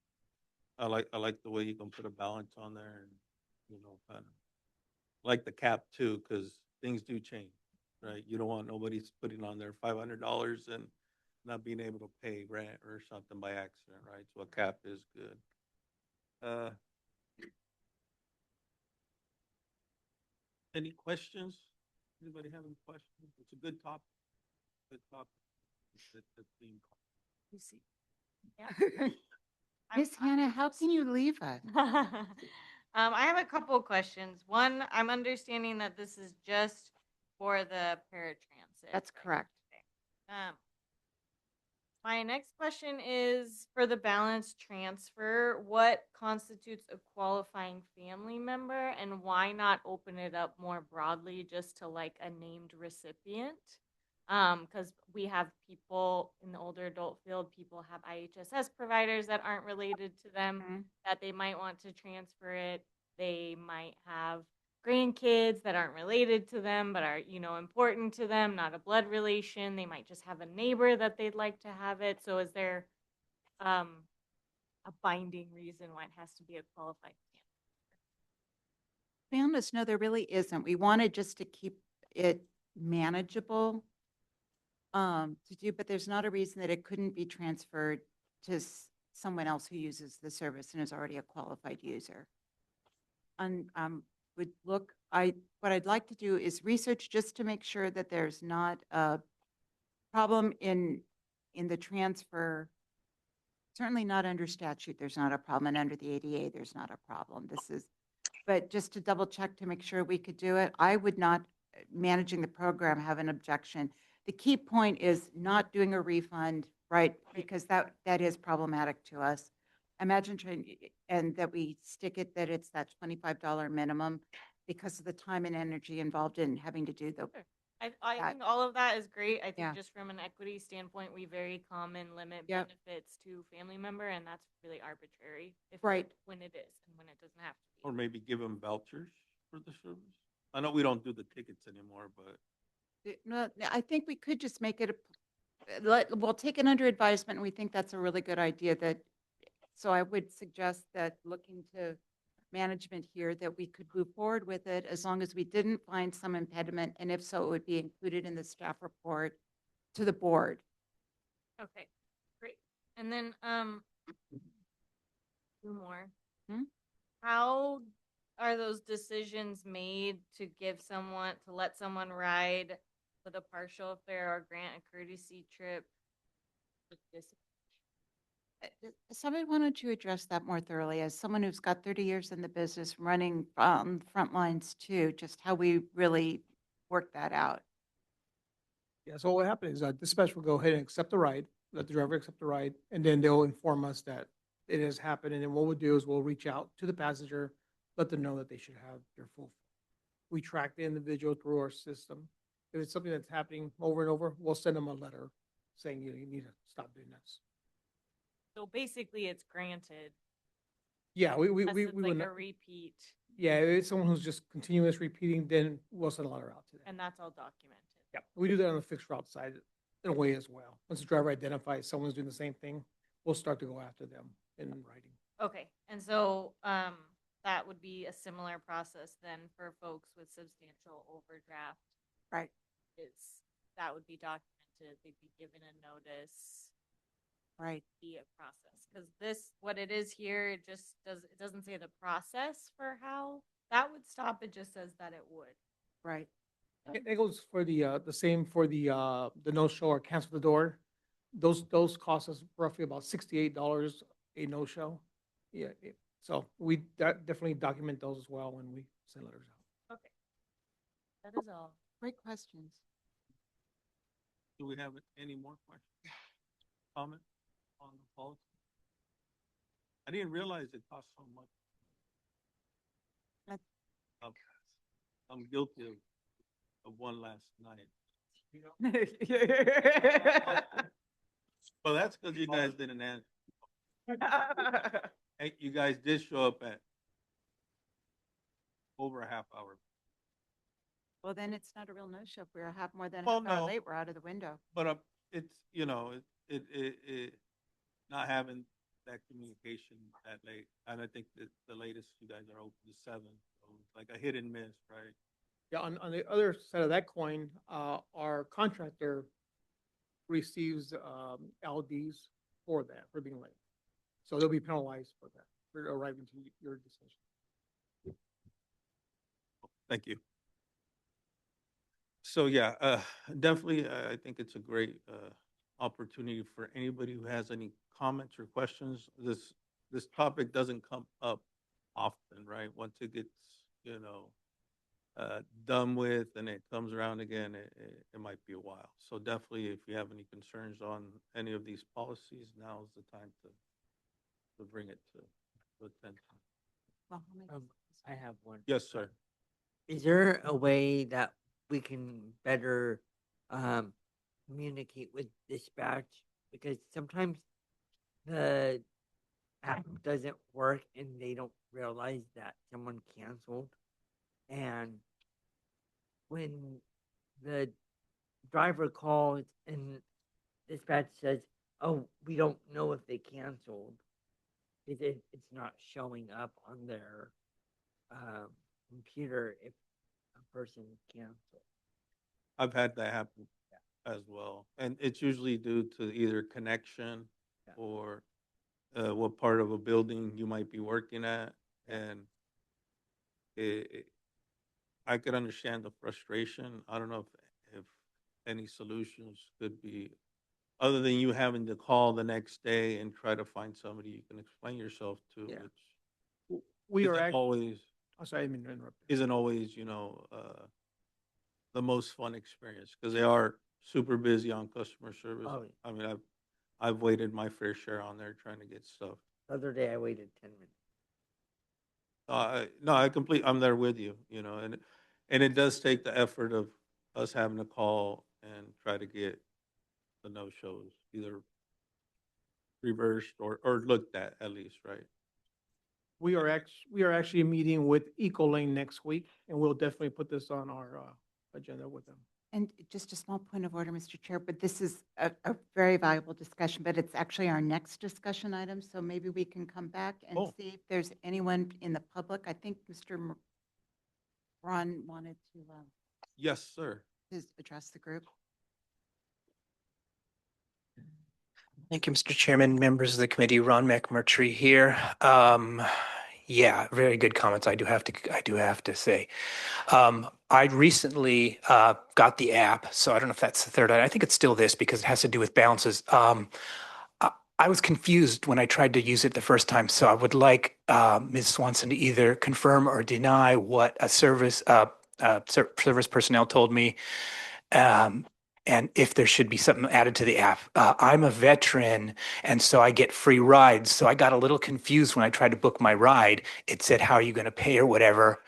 I like the way you can put a balance on there, and kind of like the cap too, because things do change. right? You don't want nobody putting on their $500 and not being able to pay rent or something by accident, right? So a cap is good. Any questions? Anybody have any questions? It's a good topic. Good topic. That's being. Yeah. Miss Hannah, how can you leave us? I have a couple questions. One, I'm understanding that this is just for the paratransit. That's correct. Um, my next question is for the balance transfer, what constitutes a qualifying family member and why not open it up more broadly just to like a named recipient? Because we have people in the older adult field, people have IHSS providers that aren't related to them, Mhm. that they might want to transfer it. They might have grandkids that aren't related to them but are, you know, important to them, not a blood relation. They might just have a neighbor that they'd like to have it. So is there a binding reason why it has to be a qualified To be honest, no, there really isn't. We wanted just to keep it manageable to do, but there's not a reason that it couldn't be transferred to someone else who uses the service and is already a qualified user. And would look, what I'd like to do is research just to make sure that there's not a problem in the transfer. Certainly not under statute, there's not a problem, and under the ADA, there's not a problem. But just to double check to make sure we could do it, I would not, managing the program, have an objection. The key point is not doing a refund, right? Because that is problematic to us. Imagine trying, and that we stick it, that it's that $25 minimum because of the time and energy involved in having to do the, I that- think all of that is great. I think Yeah. just from an equity standpoint, we very common limit Yep. benefits to family member, and that's really arbitrary. Right. When it is and when it doesn't have to be. Or maybe give them vouchers for the service. I know we don't do the tickets anymore, but No, I think we could just make it, we'll take it under advisement, and we think that's a really good idea that, so I would suggest that looking to management here, that we could move forward with it as long as we didn't find some impediment, and if so, it would be included in the staff report to the board. Okay, great. And then, two more. Hmm? How are those decisions made to give someone, to let someone ride with a partial fare or grant a courtesy trip? with this- Somebody wanted to address that more thoroughly as someone who's got 30 years in the business running front lines too, just how we really work that out. Yeah, so what happened is dispatch will go ahead and accept the ride, let the driver accept the ride, and then they'll inform us that it has happened. And then what we'll do is we'll reach out to the passenger, let them know that they should have their full. We track the individual through our system. If it's something that's happening over and over, we'll send them a letter saying, you need to stop doing this. So basically, it's granted. Yeah, we Unless it's would like not- a repeat, yeah, if it's someone who's just continuous repeating, then we'll send a letter out to them. and that's all documented. Yeah, we do that on the fixed route side in a way as well. Once the driver identifies someone's doing the same thing, we'll start to go after them in writing. Okay, and so, that would be a similar process then for folks with substantial overdraft. Right. That would be documented, they'd be given a notice, Right. be a process. Because this, what it is here, it doesn't say the process for how that would stop, it just says that it would. Right. It goes for the same for the no-show or cancel the door. Those cost us roughly about $68 a no-show. Yeah, so we definitely document those as well when we send letters out. Okay. That is all. Great questions. do we have any more questions? Comment on the policy? I didn't realize it cost so much. Okay. I'm guilty of one last night. Well, that's because you guys didn't answer. Hey, you guys did show up at over a half hour. Well, then it's not a real no-show. If we're a half more than a Well, half hour no. late, we're out of the window. But it's, you know, it not having that communication that late. And I think that the latest you guys are open to 7. So it's like a hit and miss, right? Yeah, on the other side of that coin, our contractor receives, LDs for that, for being late. So they'll be penalized for that, for arriving to your decision. Thank you. So yeah, definitely, I think it's a great opportunity for anybody who has any comments or questions. This topic doesn't come up often, right? Once it gets, you know, done with and it comes around again, it might be a while. So definitely, if you have any concerns on any of these policies, now is the time to bring it to attention. Well, how many- I have one. Yes, sir. Is there a way that we can better communicate with dispatch? Because sometimes the app doesn't work and they don't realize that someone canceled. And when the driver calls and dispatch says, "Oh, we don't know if they canceled," it's not showing up on their computer if a person canceled. I've had that happen as well. And it's usually due to either connection Yeah. or what part of a building you might be working at. And I could understand the frustration. I don't know if any solutions could be, other than you having to call the next day and try to find somebody you can explain yourself to, Yeah. which We are isn't actually, always, I'm sorry, I didn't mean to interrupt. isn't always, you know, the most fun experience because they are super busy on customer service. Oh, yeah. I mean, I've waited my fair share on there trying to get stuff. The other day I waited 10 minutes. No, I'm there with you, you know, and it does take the effort of us having to call and try to get the no-shows either reversed or looked at least, right? We are actually meeting with EcoLane next week, and we'll definitely put this on our, agenda with them. And just a small point of order, Mr. Chair, but this is a very valuable discussion, but it's actually our next discussion item, so maybe we can come back and Oh. see if there's anyone in the public. I think Mr. Ron wanted Yes, sir. to address the group. Thank you, Mr. Chairman, members of the committee. Ron McMurtry here. Yeah, very good comments. I do have to say. I recently got the app, so I don't know if that's the third. I think it's still this because it has to do with balances. I was confused when I tried to use it the first time, so I would like Ms. Swanson to either confirm or deny what a service personnel told me. And if there should be something added to the app. I'm a veteran, and so I get free rides. So I got a little confused when I tried to book my ride. It said, "How are you going to pay?" or whatever.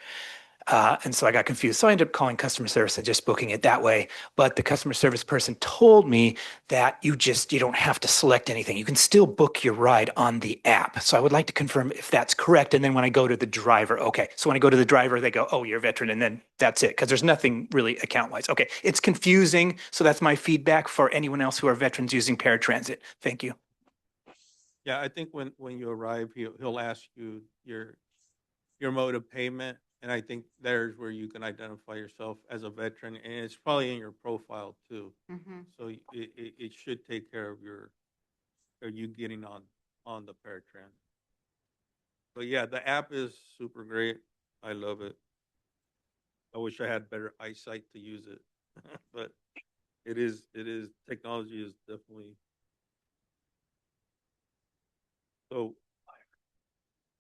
And so I got confused. So I ended up calling customer service and just booking it that way. But the customer service person told me that you don't have to select anything. You can still book your ride on the app. So I would like to confirm if that's correct. And then when I go to the driver, okay. So when I go to the driver, they go, "Oh, you're a veteran." And then that's it. Because there's nothing really account-wise. Okay. It's confusing. So that's my feedback for anyone else who are veterans using paratransit. Thank you. Yeah, I think when you arrive, he'll ask you your mode of payment. And I think there's where you can identify yourself as a veteran, and it's probably in your profile too. Mhm. So it should take care of you getting on the paratran. But yeah, the app is super great. I love it. I wish I had better eyesight to use it, but it is technology is definitely. So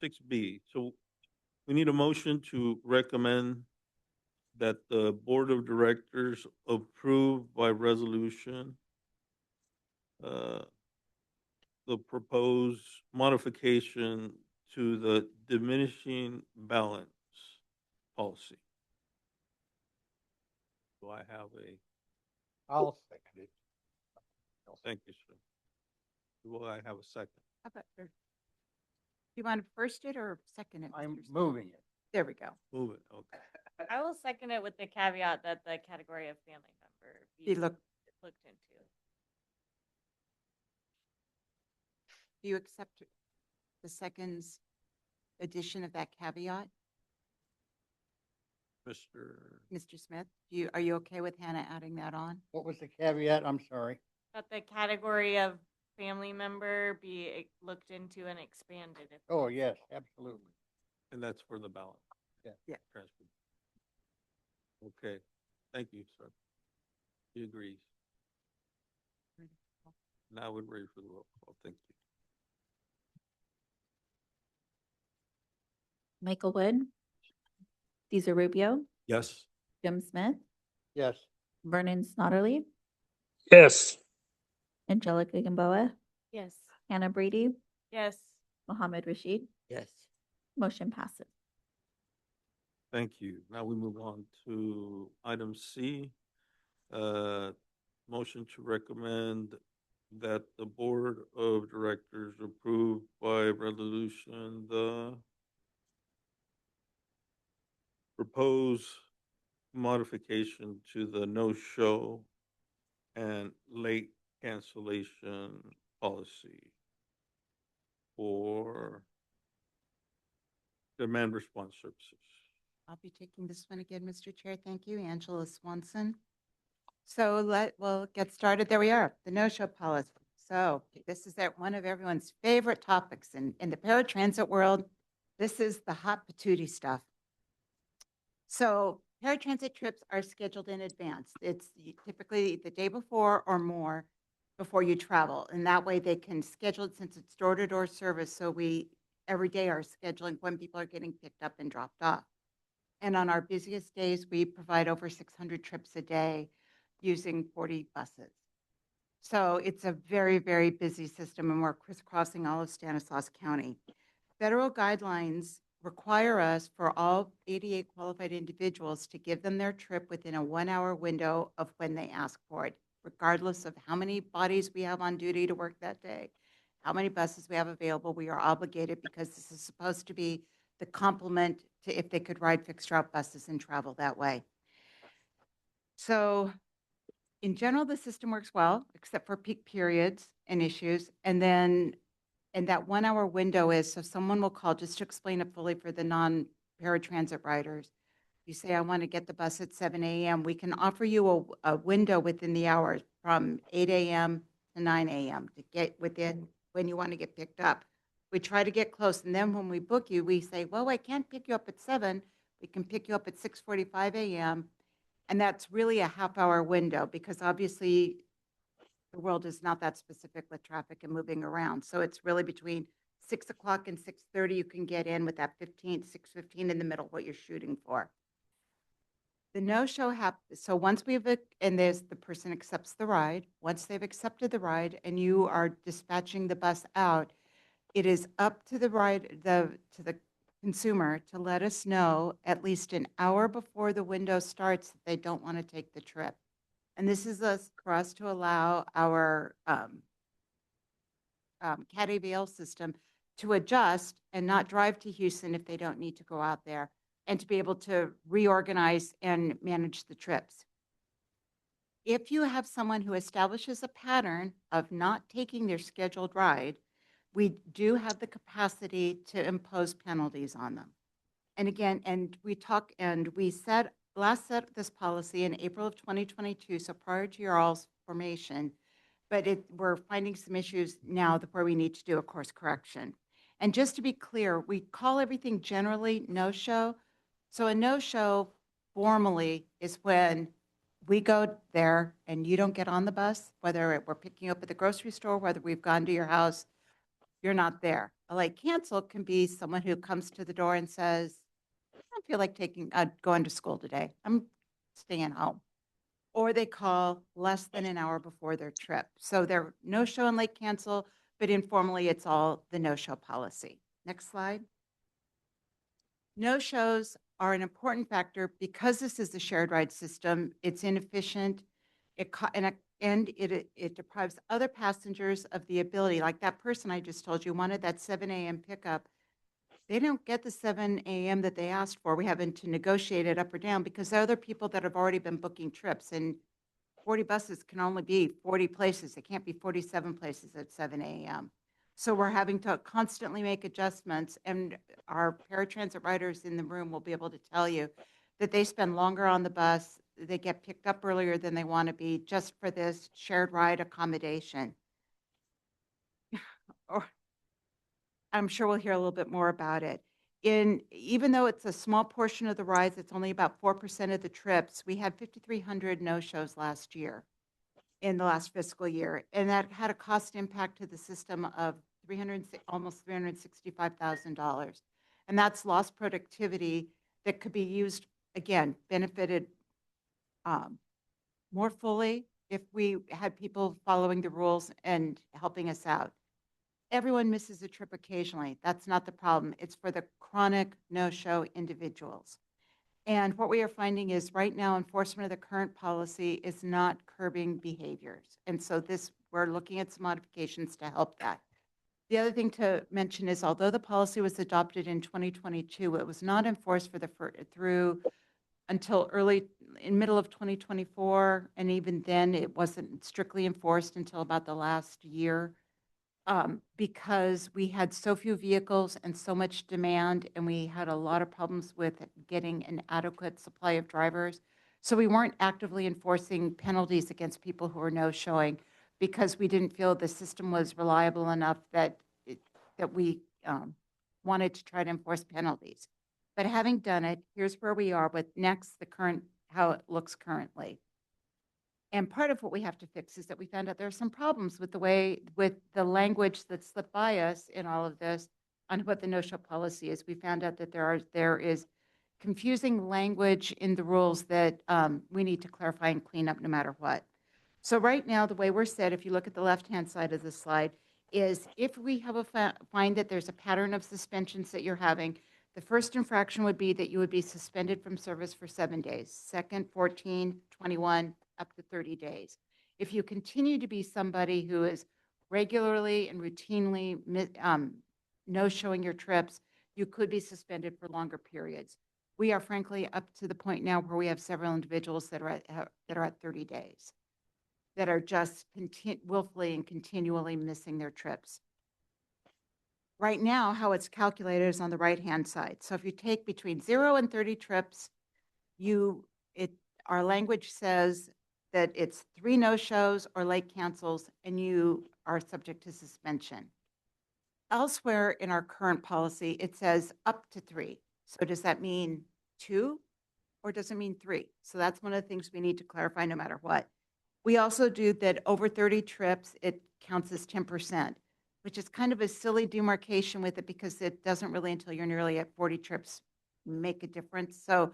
6B. So we need a motion to recommend that the Board of Directors approve by resolution the proposed modification to the diminishing balance policy. Do I have I'll second it. thank you, sir. Do I have a second? How about, do you want to first it or second it? I'm Mr. Smith? moving it. There we go. Move it, okay. I will second it with the caveat that the category of family member Be looked into. Do you accept the second's addition of that caveat? Mr. Smith, are you okay with Hannah adding that on? What was the caveat? I'm sorry. That the category of family member be looked into and expanded. Oh, yes, absolutely. And that's for the ballot. Yeah. Yeah. Transfer. Okay, thank you, sir. He agrees. Now we're ready for the roll call. Thank you. Michael Wood, Cesar Rubio, Yes. Jim Smith, Yes. Vernon Snodderly, Yes. Angelica Gamboa, Yes. Hannah Brady, Yes. Mohammed Rashid. Yes. Motion passes. Thank you. Now we move on to item C. Motion to recommend that the Board of Directors approve by resolution the proposed modification to the no-show and late cancellation policy for demand response services. I'll be taking this one again, Mr. Chair. Thank you, Angela Swanson. So we'll get started. There we are, the no-show policy. So this is one of everyone's favorite topics in the paratransit world. This is the hot patootie stuff. So paratransit trips are scheduled in advance. It's typically the day before or more before you travel. And that way they can schedule it since it's door-to-door service. So we every day are scheduling when people are getting picked up and dropped off. And on our busiest days, we provide over 600 trips a day using 40 buses. So it's a very, very busy system, and we're crisscrossing all of Stanislaus County. Federal guidelines require us for all ADA qualified individuals to give them their trip within a 1-hour window of when they ask for it, regardless of how many bodies we have on duty to work that day, how many buses we have available. We are obligated because this is supposed to be the complement to if they could ride fixed route buses and travel that way. So in general, the system works well, except for peak periods and issues. And that 1-hour window is, so someone will call, just to explain it fully for the non-paratransit riders. You say, I want to get the bus at 7 a.m. We can offer you a window within the hours from 8 a.m. to 9 a.m. to get within when you want to get picked up. We try to get close. And then when we book you, we say, well, I can't pick you up at 7. We can pick you up at 6:45 a.m. And that's really a half-hour window because obviously the world is not that specific with traffic and moving around. So it's really between 6 o'clock and 6:30 you can get in with that 6:15 in the middle, what you're shooting for. The no-show happens, so once and the person accepts the ride, once they've accepted the ride and you are dispatching the bus out, it is up to the consumer to let us know at least an hour before the window starts that they don't want to take the trip. And this is for us to allow our Cat AVL system to adjust and not drive to Houston if they don't need to go out there, and to be able to reorganize and manage the trips. If you have someone who establishes a pattern of not taking their scheduled ride, we do have the capacity to impose penalties on them. And again, we last set this policy in April of 2022, so prior to your all's formation, but we're finding some issues now where we need to do a course correction. And just to be clear, we call everything generally no-show. So a no-show formally is when we go there and you don't get on the bus, whether we're picking you up at the grocery store, whether we've gone to your house, you're not there. A late cancel can be someone who comes to the door and says, I don't feel like going to school today. I'm staying home. Or they call less than an hour before their trip. So they're no-show and late cancel, but informally, it's all the no-show policy. Next slide. No-shows are an important factor because this is a shared ride system. It's inefficient. It deprives other passengers of the ability, like that person I just told you wanted that 7 a.m. pickup. They don't get the 7 a.m. that they asked for. We having to negotiate it up or down because there are other people that have already been booking trips, and 40 buses can only be 40 places. It can't be 47 places at 7 a.m. So we're having to constantly make adjustments, and our paratransit riders in the room will be able to tell you that they spend longer on the bus, they get picked up earlier than they want to be just for this shared ride accommodation. Or I'm sure we'll hear a little bit more about it. Even though it's a small portion of the rides, it's only about 4% of the trips. We had 5,300 no-shows last year, in the last fiscal year, and that had a cost impact to the system of almost $365,000. And that's lost productivity that could be used, again, benefited more fully if we had people following the rules and helping us out. Everyone misses a trip occasionally. That's not the problem. It's for the chronic no-show individuals. And what we are finding is right now enforcement of the current policy is not curbing behaviors. And so we're looking at some modifications to help that. The other thing to mention is although the policy was adopted in 2022, it was not enforced through until middle of 2024. And even then it wasn't strictly enforced until about the last year. Because we had so few vehicles and so much demand, and we had a lot of problems with getting an adequate supply of drivers. So we weren't actively enforcing penalties against people who were no-showing because we didn't feel the system was reliable enough that we wanted to try to enforce penalties. But having done it, here's where we are with how it looks currently. And part of what we have to fix is that we found out there are some problems with the language that slipped by us in all of this on what the no-show policy is. We found out that there is confusing language in the rules that we need to clarify and clean up no matter what. So right now, the way we're set, if you look at the left-hand side of the slide, is if we have find that there's a pattern of suspensions that you're having, the first infraction would be that you would be suspended from service for 7 days. Second, 14, 21, up to 30 days. If you continue to be somebody who is regularly and routinely no-showing your trips, you could be suspended for longer periods. We are frankly up to the point now where we have several individuals that are at 30 days that are just willfully and continually missing their trips. Right now, how it's calculated is on the right-hand side. So if you take between 0 and 30 trips, our language says that it's 3 no-shows or late cancels, and you are subject to suspension. Elsewhere in our current policy, it says up to 3. So does that mean 2 or does it mean 3? So that's one of the things we need to clarify no matter what. We also do that over 30 trips, it counts as 10%, which is kind of a silly demarcation with it because it doesn't really until you're nearly at 40 trips make a difference. So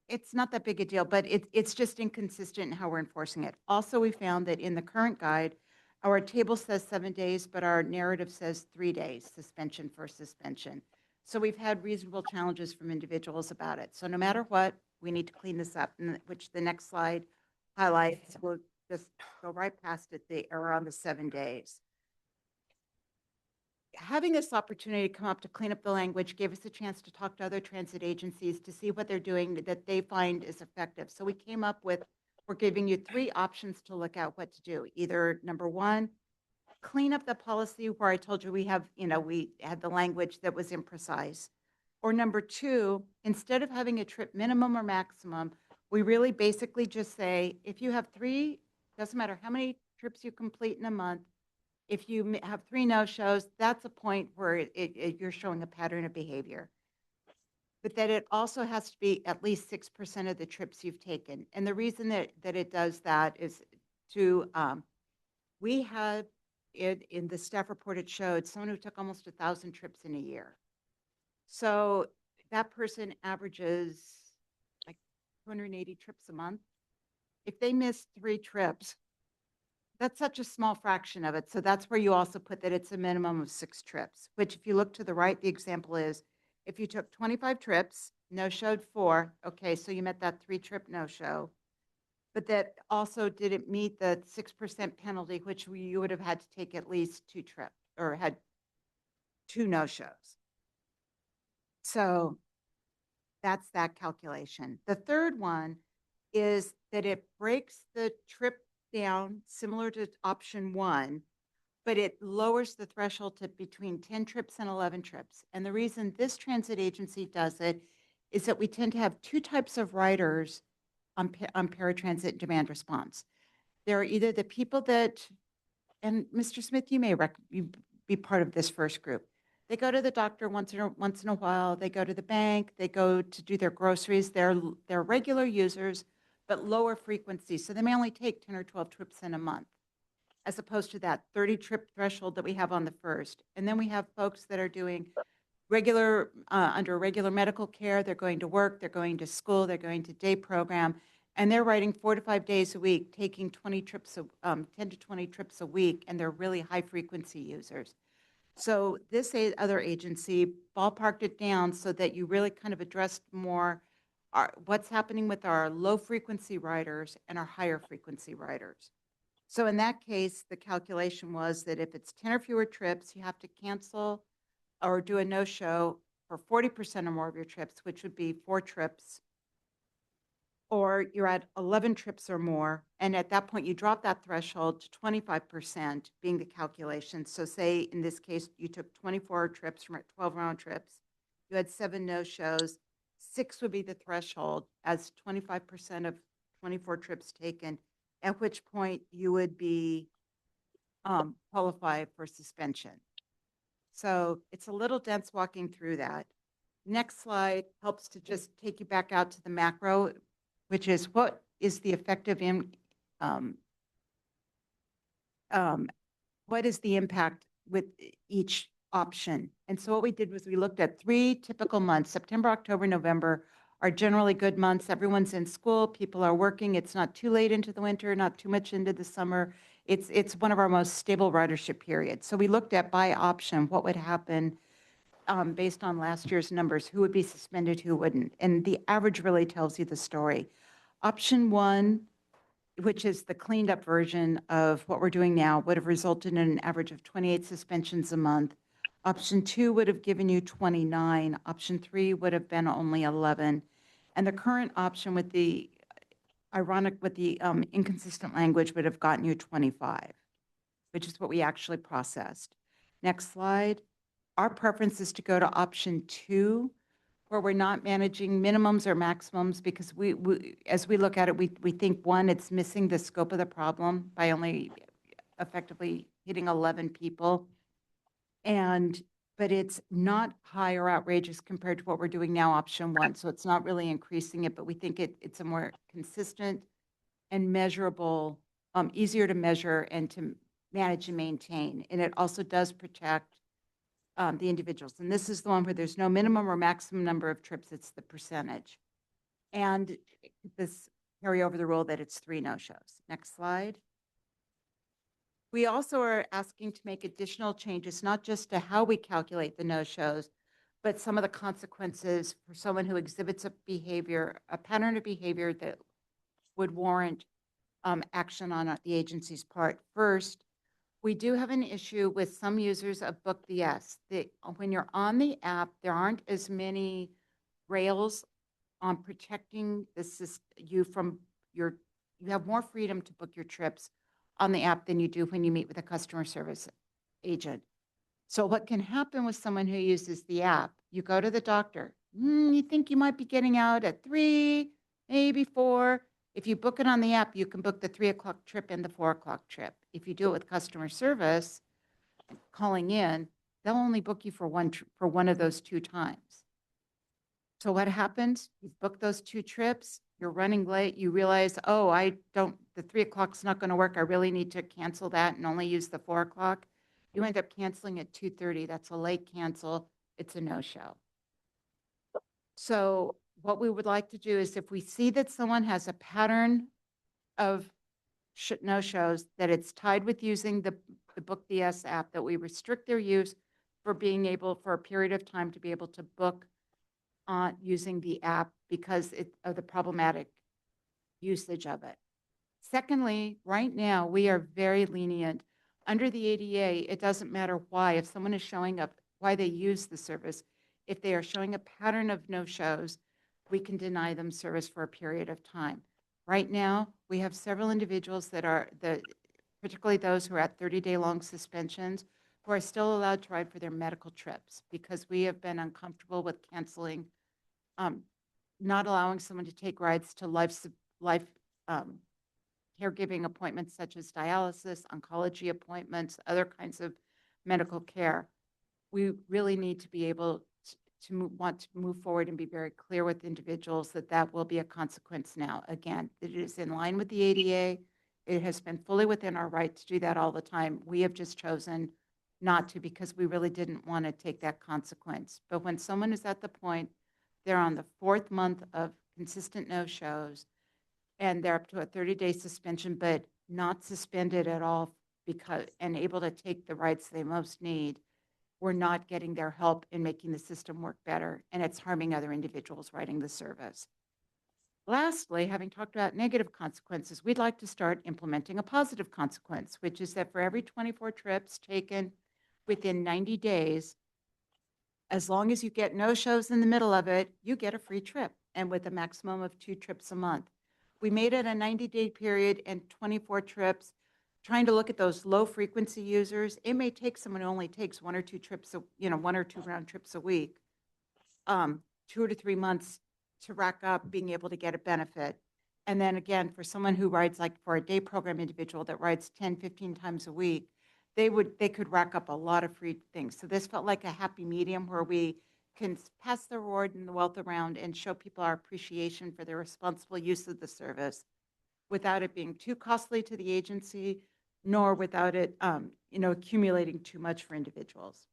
it's not that big a deal, but it's just inconsistent in how we're enforcing it. Also, we found that in the current guide, our table says 7 days, but our narrative says 3 days, suspension for suspension. So we've had reasonable challenges from individuals about it. So no matter what, we need to clean this up, which the next slide highlights. We'll just go right past it, the error on the 7 days. Having this opportunity to come up to clean up the language gave us a chance to talk to other transit agencies to see what they're doing that they find is effective. So we came up with, we're giving you 3 options to look at what to do. Either number 1, clean up the policy where I told you we had the language that was imprecise. Or number 2, instead of having a trip minimum or maximum, we really basically just say, if you have 3, doesn't matter how many trips you complete in a month, if you have 3 no-shows, that's a point where you're showing a pattern of behavior. But that it also has to be at least 6% of the trips you've taken. And the reason that it does that is we had it in the staff report, it showed someone who took almost 1,000 trips in a year. So that person averages like 280 trips a month. If they miss 3 trips, that's such a small fraction of it. So that's where you also put that it's a minimum of 6 trips, which if you look to the right, the example is if you took 25 trips, no-showed 4, okay, so you met that 3-trip no-show, but that also didn't meet the 6% penalty, which you would have had to take at least 2 trips or had 2 no-shows. So that's that calculation. The third one is that it breaks the trip down similar to option 1, but it lowers the threshold to between 10 trips and 11 trips. And the reason this transit agency does it is that we tend to have two types of riders on paratransit demand response. There are either the people that, and Mr. Smith, you may you be part of this first group. They go to the doctor once in a while. They go to the bank. They go to do their groceries. They're regular users, but lower frequency. So they may only take 10 or 12 trips in a month, as opposed to that 30 trip threshold that we have on the first. And then we have folks that are doing regular, under regular medical care. They're going to work. They're going to school. They're going to day program. And they're riding 4 to 5 days a week, taking 10 to 20 trips a week, and they're really high frequency users. So this other agency ballparked it down so that you really kind of addressed more what's happening with our low frequency riders and our higher frequency riders. So in that case, the calculation was that if it's 10 or fewer trips, you have to cancel or do a no-show for 40% or more of your trips, which would be 4 trips, or you're at 11 trips or more, and at that point you drop that threshold to 25% being the calculation. So say in this case you took 24 trips from 12 round trips, you had 7 no-shows, 6 would be the threshold as 25% of 24 trips taken, at which point you would be qualified for suspension. So it's a little dense walking through that. Next slide helps to just take you back out to the macro, which is what is the effective what is the impact with each option. And so what we did was we looked at 3 typical months. September, October, November are generally good months. Everyone's in school, people are working. It's not too late into the winter, not too much into the summer. It's one of our most stable ridership periods. So we looked at by option what would happen based on last year's numbers, who would be suspended, who wouldn't. And the average really tells you the story. Option 1, which is the cleaned up version of what we're doing now, would have resulted in an average of 28 suspensions a month. Option 2 would have given you 29. Option 3 would have been only 11. And the current option with the inconsistent language would have gotten you 25, which is what we actually processed. Next slide. Our preference is to go to option 2, where we're not managing minimums or maximums, because as we look at it, we think, one, it's missing the scope of the problem by only effectively hitting 11 people. But it's not high or outrageous compared to what we're doing now, option 1. So it's not really increasing it, but we think it's a more consistent and measurable, easier to measure and to manage and maintain. And it also does protect the individuals. And this is the one where there's no minimum or maximum number of trips, it's the percentage. And this carry over the rule that it's 3 no-shows. Next slide. We also are asking to make additional changes, not just to how we calculate the no-shows, but some of the consequences for someone who exhibits a pattern of behavior that would warrant action on the agency's part. First, we do have an issue with some users of Book the S. When you're on the app, there aren't as many rails on protecting you from you have more freedom to book your trips on the app than you do when you meet with a customer service agent. So what can happen with someone who uses the app, you go to the doctor, you think you might be getting out at 3, maybe 4. If you book it on the app, you can book the 3 o'clock trip and the 4 o'clock trip. If you do it with customer service, calling in, they'll only book you for one of those 2 times. So what happens? You book those 2 trips, you're running late, you realize, the 3 o'clock's not going to work. I really need to cancel that and only use the 4 o'clock. You end up canceling at 2:30. That's a late cancel. It's a no-show. So what we would like to do is, if we see that someone has a pattern of no-shows, that it's tied with using the Book the S app, that we restrict their use for being able, for a period of time, to be able to book using the app because of the problematic usage of it. Secondly, right now, we are very lenient. Under the ADA, it doesn't matter why. If someone is showing up, why they use the service, if they are showing a pattern of no-shows, we can deny them service for a period of time. Right now, we have several individuals that are, particularly those who are at 30-day-long suspensions, who are still allowed to ride for their medical trips, because we have been uncomfortable with canceling not allowing someone to take rides to life caregiving appointments such as dialysis, oncology appointments, other kinds of medical care. We really need to be able want to move forward and be very clear with individuals that that will be a consequence now. Again, it is in line with the ADA. It has been fully within our right to do that all the time. We have just chosen not to because we really didn't want to take that consequence. But when someone is at the point, they're on the 4th month of consistent no-shows, and they're up to a 30-day suspension, but not suspended at all and able to take the rights they most need, we're not getting their help in making the system work better, and it's harming other individuals riding the service. Lastly, having talked about negative consequences, we'd like to start implementing a positive consequence, which is that for every 24 trips taken within 90 days, as long as you get no-shows in the middle of it, you get a free trip, and with a maximum of 2 trips a month. We made it a 90-day period and 24 trips, trying to look at those low-frequency users. It may take someone who only takes 1 or 2 trips, 1 or 2 round trips a week, 2 to 3 months to rack up being able to get a benefit. And then again, for someone who rides, like for a day program individual that rides 10, 15 times a week, they could rack up a lot of free things. So this felt like a happy medium where we can pass the reward and the wealth around and show people our appreciation for their responsible use of the service without it being too costly to the agency, nor without it, accumulating too much for individuals.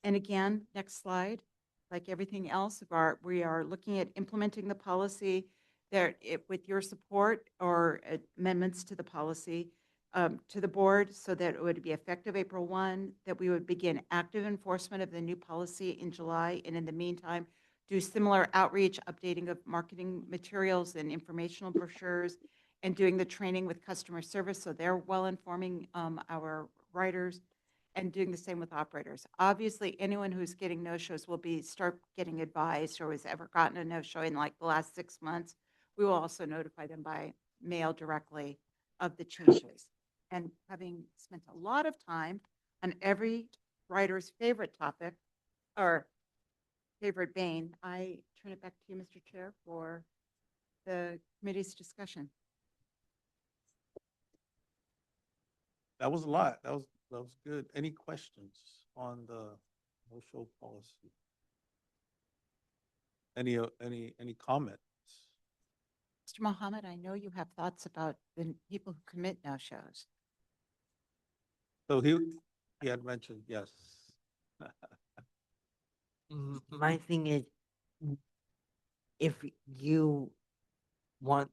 And again, next slide. Like everything else, we are looking at implementing the policy with your support or amendments to the policy to the board so that it would be effective April 1, that we would begin active enforcement of the new policy in July, and in the meantime, do similar outreach, updating of marketing materials and informational brochures, and doing the training with customer service so they're well informing our riders, and doing the same with operators. Obviously, anyone who's getting no-shows will start getting advised or has ever gotten a no-show in like the last 6 months. We will also notify them by mail directly of the changes. And having spent a lot of time on every rider's favorite topic or favorite bane, I turn it back to you, Mr. Chair, for the committee's discussion. That was a lot. That was good. Any questions on the no-show policy? Any comments? Mr. Mohammed, I know you have thoughts about the people who commit no-shows. So he had mentioned, yes. My thing is, if you want,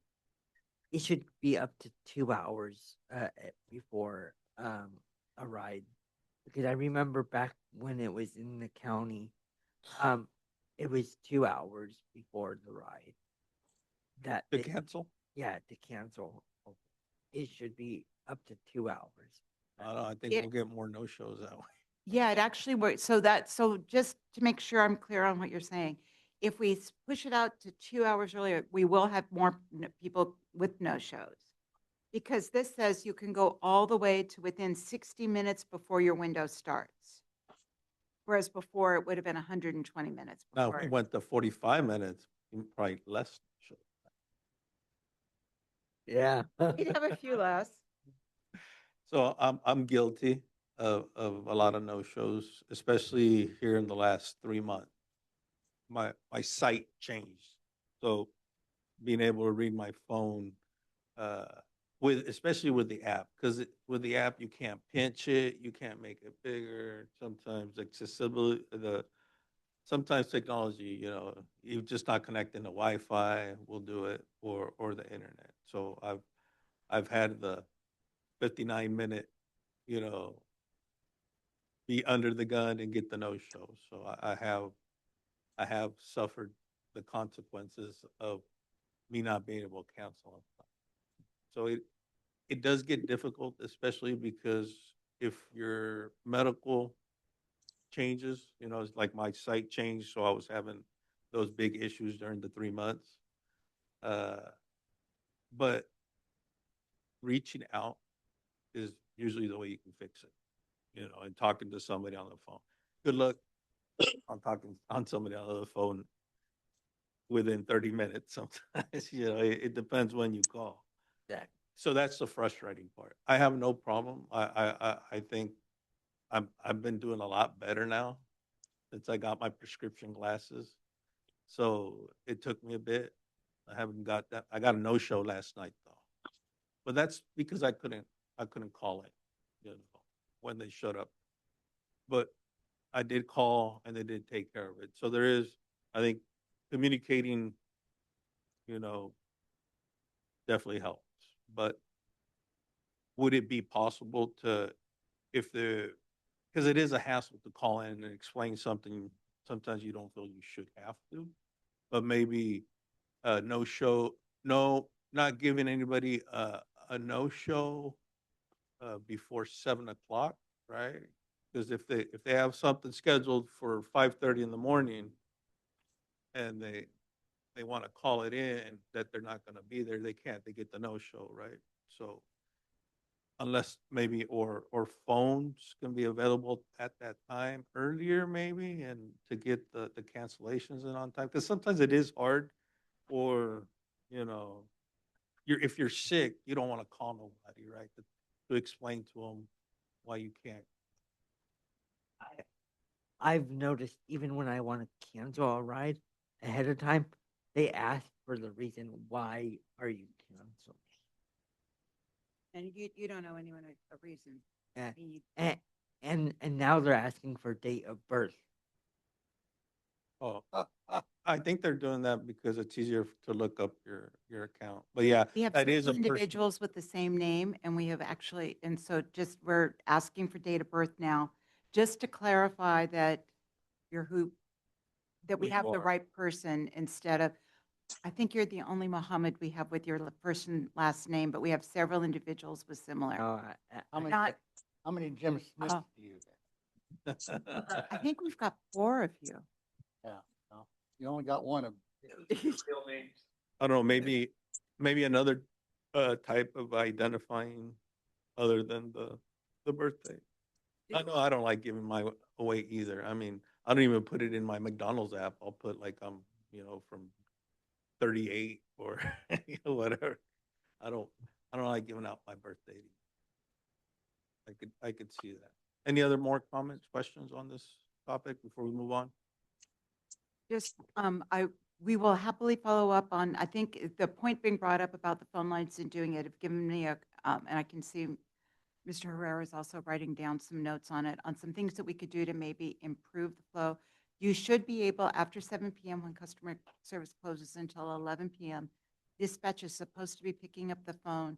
it should be up to 2 hours before a ride, because I remember back when it was in the county, it was 2 hours before the ride. To cancel? Yeah, to cancel. It should be up to 2 hours. I don't know, I think we'll get more no-shows that way. Yeah, it actually works. So just to make sure I'm clear on what you're saying, if we push it out to 2 hours earlier, we will have more people with no-shows. Because this says you can go all the way to within 60 minutes before your window starts. Whereas before it would have been 120 minutes Now, before. if we went to 45 minutes, probably less. Yeah. We'd have a few less. So I'm guilty of a lot of no-shows, especially here in the last 3 months. My sight changed. So being able to read my phone, especially with the app, because with the app you can't pinch it, you can't make it bigger. Sometimes accessibility, sometimes technology, you're just not connecting to Wi-Fi, will do it, or the internet. So I've had the 59-minute, be under the gun and get the no-show. So I have suffered the consequences of me not being able to cancel on time. So it does get difficult, especially because if your medical changes, it's like my sight changed, so I was having those big issues during the 3 months. But reaching out is usually the way you can fix it, and talking to somebody on the phone. Good luck on talking on somebody on the phone within 30 minutes sometimes, it depends when you call. Exactly. So that's the frustrating part. I have no problem. I think I've been doing a lot better now since I got my prescription glasses. So it took me a bit. I haven't got that. I got a no-show last night though. But that's because I couldn't call it, when they showed up. But I did call and they did take care of it. So there is, I think, communicating, you know, definitely helps. But would it be possible to, if the, because it is a hassle to call in and explain something, sometimes you don't feel you should have to, but maybe no show, no, not giving anybody a no show before 7 o'clock, right? Because if they have something scheduled for 5:30 in the morning and they want to call it in that they're not going to be there, they can't. They get the no show, right? So unless maybe or phones can be available at that time earlier maybe and to get the cancellations in on time because sometimes it is hard or you know if you're sick you don't want to call nobody right to explain to them why you can't. I've noticed even when I want to cancel a ride ahead of time, they ask for the reason why are you canceling. And you don't know anyone a reason. Yeah. You- And now they're asking for date of birth. Oh, I think they're doing that because it's easier to look up your account. But yeah, We have that is several a person. individuals with the same name, and we have actually, and so just, we're asking for date of birth now, just to clarify that you're that we Who have you the are. right person instead of, I think you're the only Mohammed we have with your first and last name, but we have several individuals with similar. How many, Not, how many Jim Smiths Oh. do you have? I think we've got 4 of you. Yeah, no, you only got one of. Real names. I don't know, maybe another type of identifying other than the birthday. I know I don't like giving my away either. I mean, I don't even put it in my McDonald's app. I'll put like I'm, from 38 or whatever. I don't like giving out my birthday. I could see that. Any other more comments, questions on this topic before we move on? Just, we will happily follow up on, I think the point being brought up about the phone lines and doing it, have given me and I can see Mr. Herrera is also writing down some notes on it, on some things that we could do to maybe improve the flow. You should be able, after 7 PM, when customer service closes until 11 PM, dispatch is supposed to be picking up the phone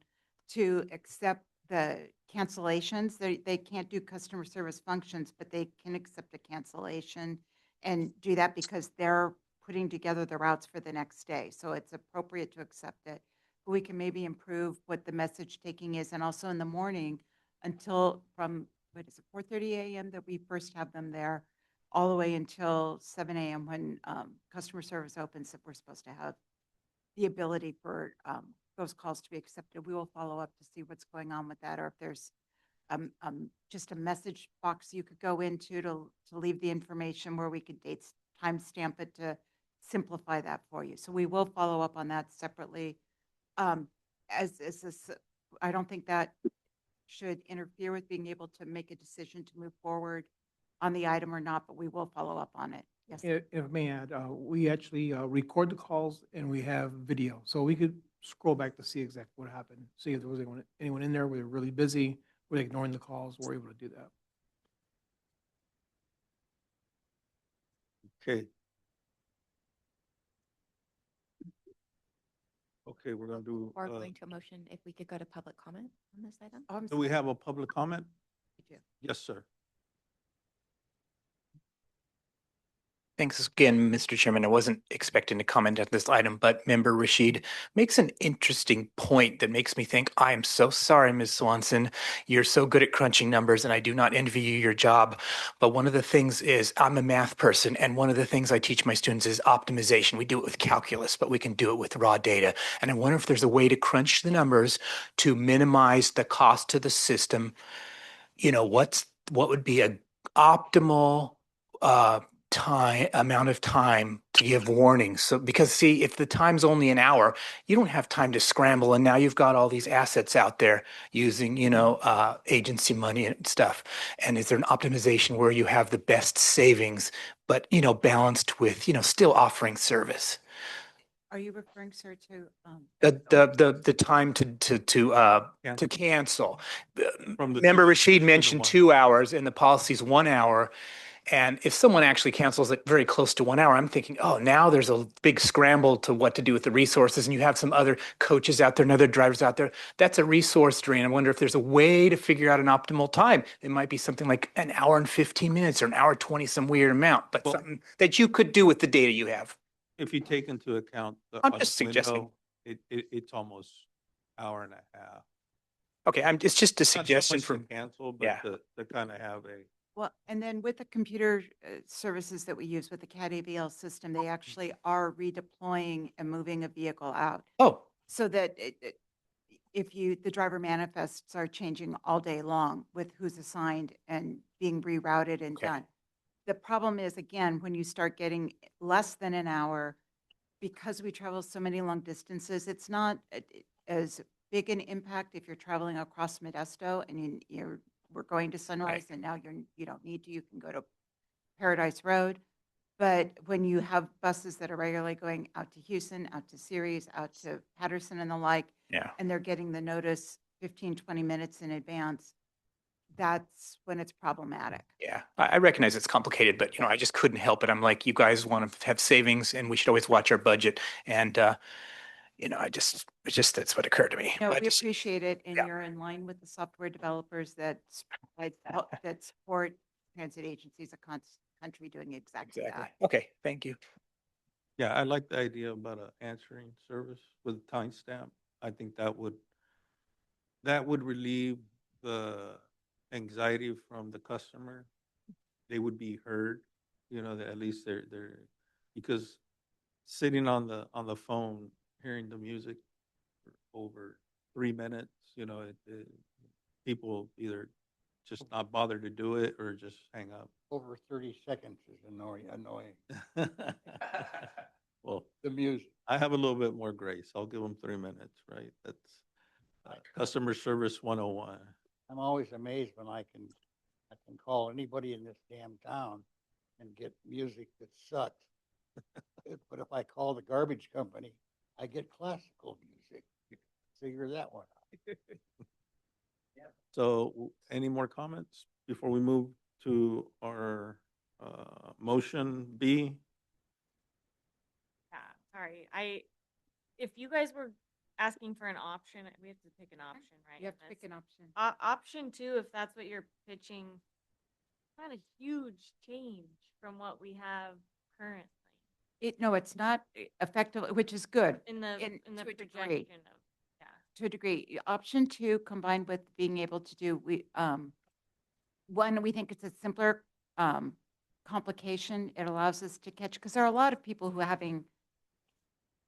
to accept the cancellations. They can't do customer service functions, but they can accept a cancellation and do that because they're putting together the routes for the next day. So it's appropriate to accept it. But we can maybe improve what the message taking is. And also in the morning until from, 4:30 AM that we first have them there, all the way until 7 AM when customer service opens, if we're supposed to have the ability for those calls to be accepted. We will follow up to see what's going on with that, or if there's just a message box you could go into to leave the information where we could timestamp it to simplify that for you. So we will follow up on that separately. As this, I don't think that should interfere with being able to make a decision to move forward on the item or not, but we will follow up on it. Yes. If I may add, we actually record the calls and we have video. So we could scroll back to see exactly what happened. See if there was anyone in there. We were really busy. We're ignoring the calls. We're able to do that. Okay. Okay, we're gonna do, Or going to a motion, if we could go to public comment on this item? Oh, I'm do we sorry. have a public comment? We do. Yes, sir. Thanks again, Mr. Chairman. I wasn't expecting to comment on this item, but Member Rashid makes an interesting point that makes me think, I am so sorry, Ms. Swanson. You're so good at crunching numbers, and I do not envy you your job. But one of the things is, I'm a math person, and one of the things I teach my students is optimization. We do it with calculus, but we can do it with raw data. And I wonder if there's a way to crunch the numbers to minimize the cost to the system. What would be a optimal amount of time to give warnings. So, because see, if the time's only an hour, you don't have time to scramble. And now you've got all these assets out there using, agency money and stuff. And is there an optimization where you have the best savings, but, balanced with, still offering service? Are you referring, sir, to, The time to Cancel. cancel. From the Member 2 Rashid to the mentioned 1. 2 hours and the policy's 1 hour. And if someone actually cancels it very close to 1 hour, I'm thinking, oh, now there's a big scramble to what to do with the resources. And you have some other coaches out there and other drivers out there. That's a resource drain. I wonder if there's a way to figure out an optimal time. It might be something like an hour and 15 minutes or an hour 20, some weird amount, but Well- something that you could do with the data you have. If you take into account the I'm on just window, suggesting. it's almost hour and a half. Okay, it's just a Not so suggestion much to from, cancel, yeah. but to kind of have a, well, and then with the computer services that we use with the CAT AVL system, they actually are redeploying and moving a vehicle out. oh, So that the driver manifests are changing all day long with who's assigned and being rerouted and Okay. done. The problem is, again, when you start getting less than an hour, because we travel so many long distances, it's not as big an impact if you're traveling across Modesto and we're going to Sunrise and now you don't need to, you can go to Paradise Road. But when you have buses that are regularly going out to Houston, out to Ceres, out to Patterson and the like, yeah. and they're getting the notice 15, 20 minutes in advance, that's when it's problematic. Yeah, I recognize it's complicated, but I just couldn't help it. I'm like, you guys want to have savings, and we should always watch our budget. And it's just that's what occurred to me. No, I we just- appreciate it, and yeah. you're in line with the software developers that that support transit agencies across the country doing exactly Exactly. that. Okay, thank you. yeah, I like the idea about an answering service with timestamp. I think that would relieve the anxiety from the customer. They would be heard, that at least they're, because sitting on the phone, hearing the music for over 3 minutes, people either just not bother to do it or just hang up. Over 30 seconds is annoying. Well, The music. I have a little bit more grace. I'll give them 3 minutes, right? That's customer service 101. I'm always amazed when I can call anybody in this damn town and get music that sucks. But if I call the garbage company, I get classical music. Figure that one out. So any more comments before we move to our motion B? Yeah, sorry. If you guys were asking for an option, we have to pick an option, right? You have to in pick this? an option. Option 2, if that's what you're pitching, not a huge change from what we have currently No, it's not effective, which is good. in the to a degree. projection of, yeah. To a degree. Option 2, combined with being able to do, one, we think it's a simpler complication. It allows us to catch, because there are a lot of people who, having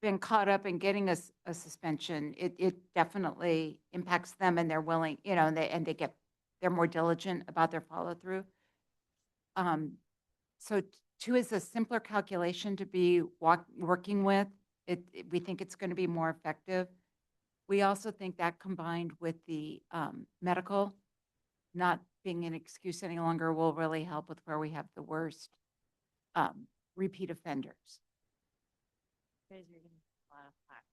been caught up in getting a suspension, it definitely impacts them, and they're willing, and they're more diligent about their follow through. So 2 is a simpler calculation to be working with. We think it's going to be more effective. We also think that, combined with the medical not being an excuse any longer, will really help with where we have the worst repeat offenders. You guys are getting a lot of flack.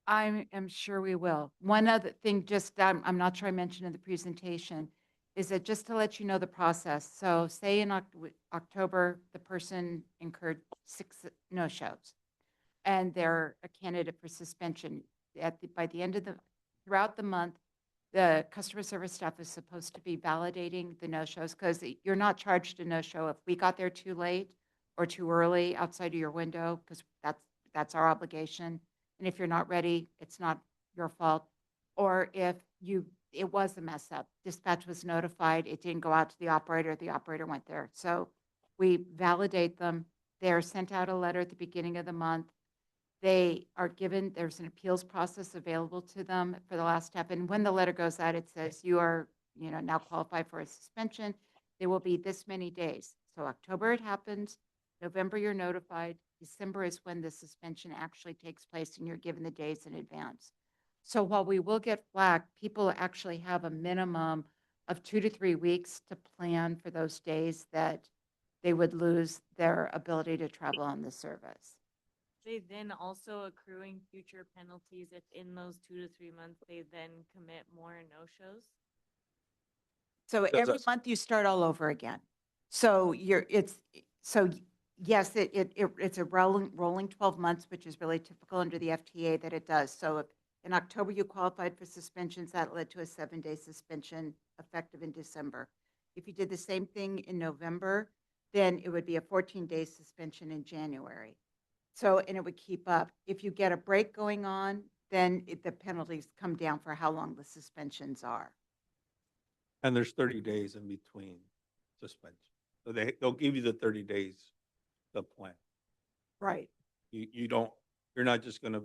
I am sure we will. One other thing, just I'm not sure I mentioned in the presentation, is that just to let you know the process. So say in October, the person incurred 6 no-shows, and they're a candidate for suspension. By the end of throughout the month, the customer service staff is supposed to be validating the no-shows, because you're not charged a no-show if we got there too late or too early outside of your window, because that's our obligation. And if you're not ready, it's not your fault. Or if it was a mess up, dispatch was notified, it didn't go out to the operator went there. So we validate them. They're sent out a letter at the beginning of the month. They are given, there's an appeals process available to them for the last step. And when the letter goes out, it says you are, now qualified for a suspension. There will be this many days. So October it happens, November you're notified, December is when the suspension actually takes place and you're given the days in advance. So while we will get flack, people actually have a minimum of 2 to 3 weeks to plan for those days that they would lose their ability to travel on the service. They then also accruing future penalties if in those 2 to 3 months they then commit more no-shows. So every month you start all over again. So yes, it's a rolling 12 months, which is really typical under the FTA that it does. So if in October you qualified for suspensions, that led to a 7-day suspension effective in December. If you did the same thing in November, then it would be a 14-day suspension in January. So, and it would keep up. If you get a break going on, then the penalties come down for how long the suspensions are. And there's 30 days in between suspension. So they'll give you the 30 days to plan. Right. You're not just gonna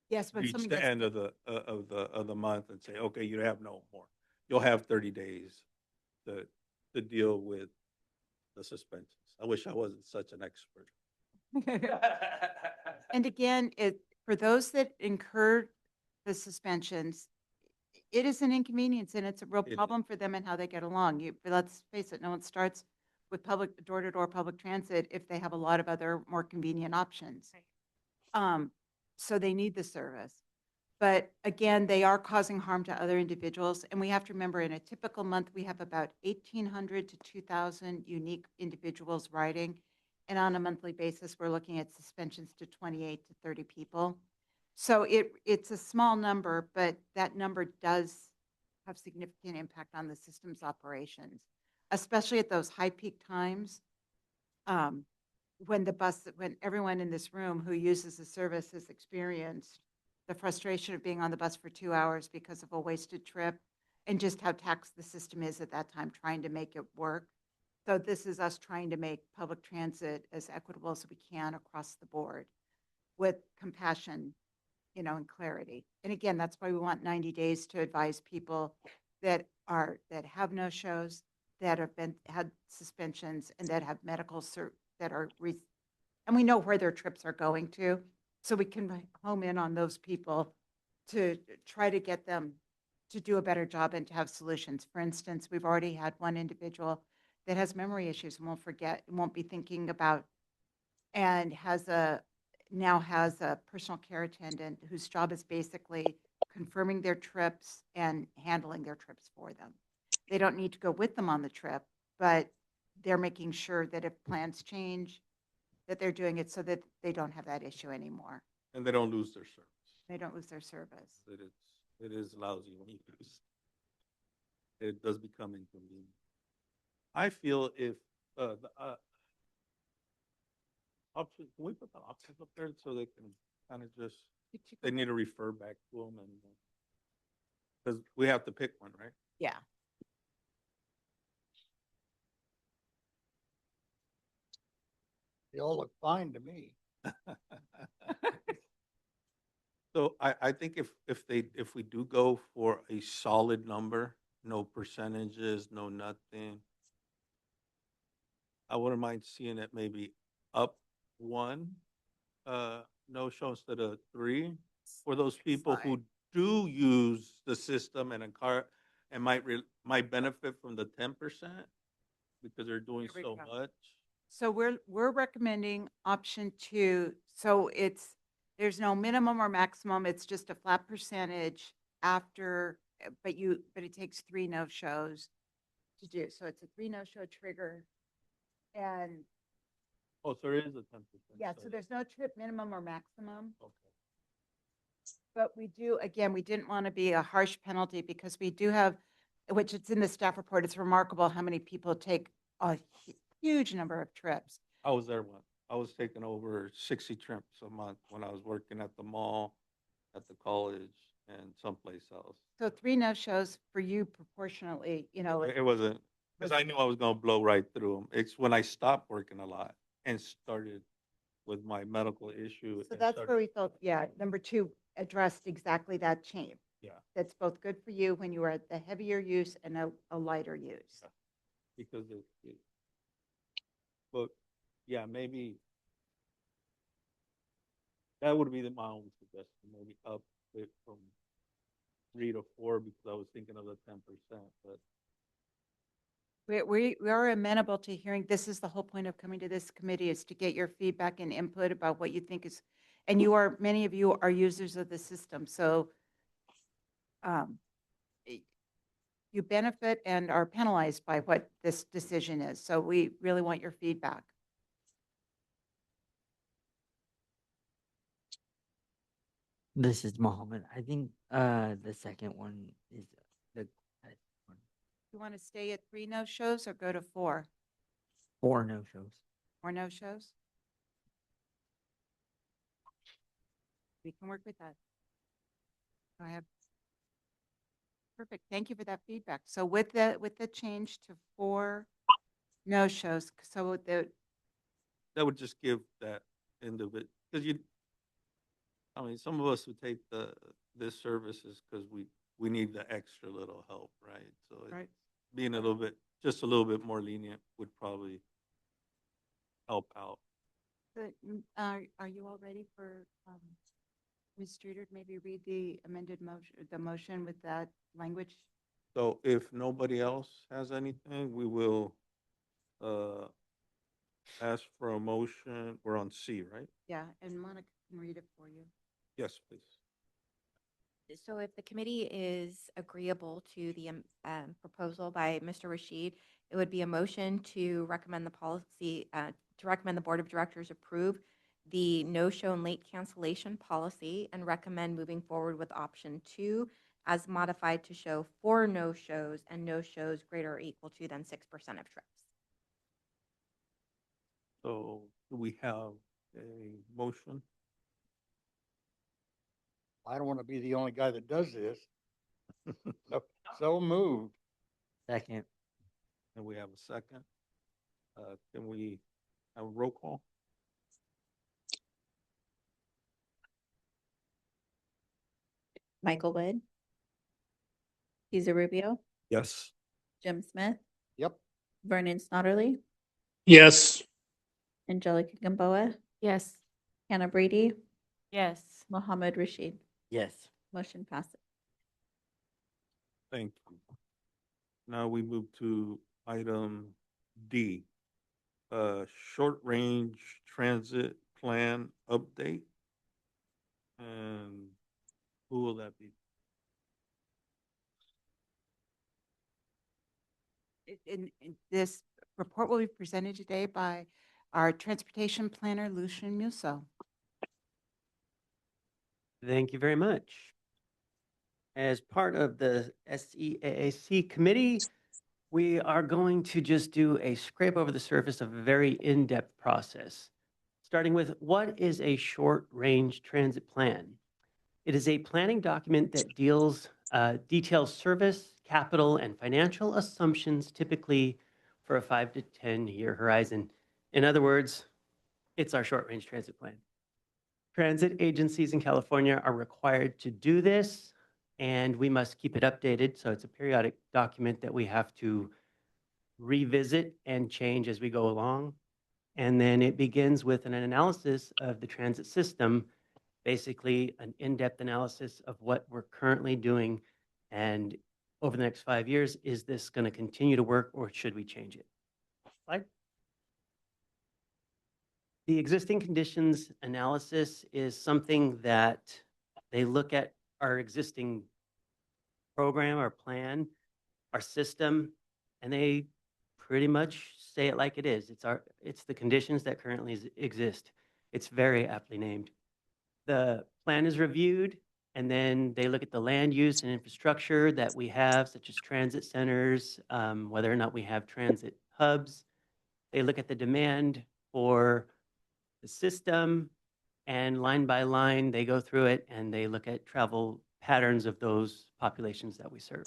Yes, when reach somebody the gets end of the month and say, okay, you have no more. You'll have 30 days to deal with the suspensions. I wish I wasn't such an expert. And again, for those that incur the suspensions, it is an inconvenience and it's a real problem for them and how they get along. Let's face it, no one starts with door-to-door public transit if they have a lot of other more convenient options. So they need the service. But again, they are causing harm to other individuals. And we have to remember in a typical month, we have about 1,800 to 2,000 unique individuals riding. And on a monthly basis, we're looking at suspensions to 28 to 30 people. So it's a small number, but that number does have significant impact on the system's operations, especially at those high peak times. When everyone in this room who uses the service has experienced the frustration of being on the bus for 2 hours because of a wasted trip and just how taxed the system is at that time trying to make it work. So this is us trying to make public transit as equitable as we can across the board with compassion, and clarity. And again, that's why we want 90 days to advise people that have no shows, that have had suspensions, and that have medical and we know where their trips are going to, so we can home in on those people to try to get them to do a better job and to have solutions. For instance, we've already had one individual that has memory issues and won't be thinking about, and now has a personal care attendant whose job is basically confirming their trips and handling their trips for them. They don't need to go with them on the trip, but they're making sure that if plans change, that they're doing it so that they don't have that issue anymore. And they don't lose their service. They don't lose their service. It is lousy when you lose. It does become inconvenient. I feel if the option, can we put the options up there so they can kind of just, they need to refer back to them and, because we have to pick one, right? Yeah. They all look fine to me. So I think if we do go for a solid number, no percentages, no nothing, I wouldn't mind seeing it maybe up one, no show instead of 3 for those people who do use the system and a car and might benefit from the 10% because they're doing There we so go. much. So we're recommending option 2. So there's no minimum or maximum. It's just a flat percentage after, but it takes 3 no-shows to do. So it's a 3 no-show trigger. And Oh, so there is a 10%. yeah, so there's no trip minimum or maximum. Okay. But we didn't want to be a harsh penalty because we do have, which it's in the staff report, it's remarkable how many people take a huge number of trips. I was there once. I was taking over 60 trips a month when I was working at the mall, at the college, and someplace else. So 3 no-shows for you proportionately, It wasn't, because I knew I was going to blow right through them. It's when I stopped working a lot and started with my medical issue. So that's where we felt, number 2 addressed exactly that change. Yeah. That's both good for you when you are at the heavier use and a lighter use. Because But yeah, maybe that would be my own suggestion, maybe up it from 3 to 4 because I was thinking of the 10%, but We are amenable to hearing, this is the whole point of coming to this committee, is to get your feedback and input about what you think is, and many of you are users of the system, so um, you benefit and are penalized by what this decision is. So we really want your feedback. This is Mohammed. I think the second one is the best one. You want to stay at 3 no-shows or go to 4? 4 no-shows. 4 no-shows? We can work with that. I have. Perfect. Thank you for that feedback. So with the change to 4 no-shows, so that would just give that end of it because I mean, some of us would take this services because we need the extra little help, right? So Right. being just a little bit more lenient would probably help out. are you all ready for Ms. Streeter to maybe read the amended motion with that language? So if nobody else has anything, we will ask for a motion. We're on C, right? Yeah, and Monica can read it for you. Yes, please. So if the committee is agreeable to the proposal by Mr. Rashid, it would be a motion to recommend the policy, to recommend the Board of Directors approve the no-show and late cancellation policy and recommend moving forward with option 2 as modified to show 4 no-shows and no-shows greater or equal to than 6% of trips. So do we have a motion? I don't want to be the only guy that does this. So moved. Second. And we have a second. Can we have a roll call? Michael Wood, Cesar Rubio, Yes. Jim Smith, Yep. Vernon Snodderly, Yes. Angelica Gamboa, Yes. Hannah Brady, Yes. Mohammed Rashid. Yes. Motion passes. Thank you. Now we move to item D, short-range transit plan update. And who will that be? In this report will be presented today by our transportation planner, Lucian Musso. Thank you very much. As part of the SEAAC committee, we are going to just do a scrape over the surface of a very in-depth process, starting with what is a short-range transit plan? It is a planning document that details service, capital, and financial assumptions typically for a 5 to 10-year horizon. In other words, it's our short-range transit plan. Transit agencies in California are required to do this, and we must keep it updated. So it's a periodic document that we have to revisit and change as we go along. And then it begins with an analysis of the transit system, basically an in-depth analysis of what we're currently doing. And over the next 5 years, is this going to continue to work or should we change it? Slide. The existing conditions analysis is something that they look at our existing program, our plan, our system, and they pretty much say it like it is. It's the conditions that currently exist. It's very aptly named. The plan is reviewed, and then they look at the land use and infrastructure that we have, such as transit centers, whether or not we have transit hubs. They look at the demand for the system, and line by line, they go through it and they look at travel patterns of those populations that we serve.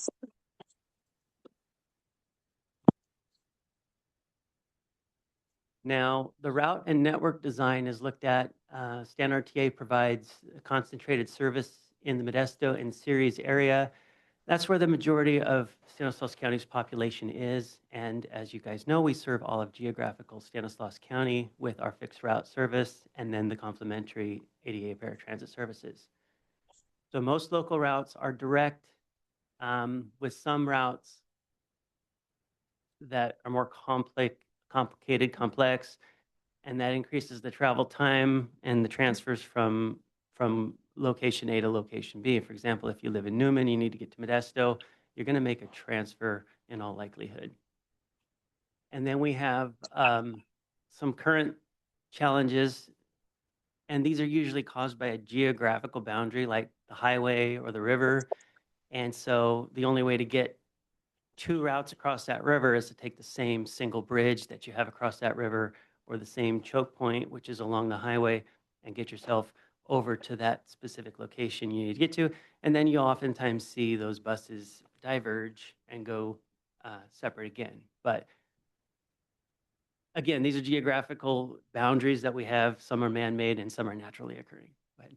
Now, the route and network design is looked at. StanRTA provides a concentrated service in the Modesto and Ceres area. That's where the majority of Stanislaus County's population is. And as you guys know, we serve all of geographical Stanislaus County with our fixed route service and then the complementary ADA paratransit services. So most local routes are direct, with some routes that are more complicated, complex, and that increases the travel time and the transfers from location A to location B. For example, if you live in Newman, you need to get to Modesto, you're going to make a transfer in all likelihood. And then we have some current challenges, and these are usually caused by a geographical boundary like the highway or the river. And so the only way to get two routes across that river is to take the same single bridge that you have across that river or the same choke point, which is along the highway, and get yourself over to that specific location you need to get to. And then you oftentimes see those buses diverge and go separate again. But again, these are geographical boundaries that we have. Some are man-made and some are naturally occurring. Go ahead.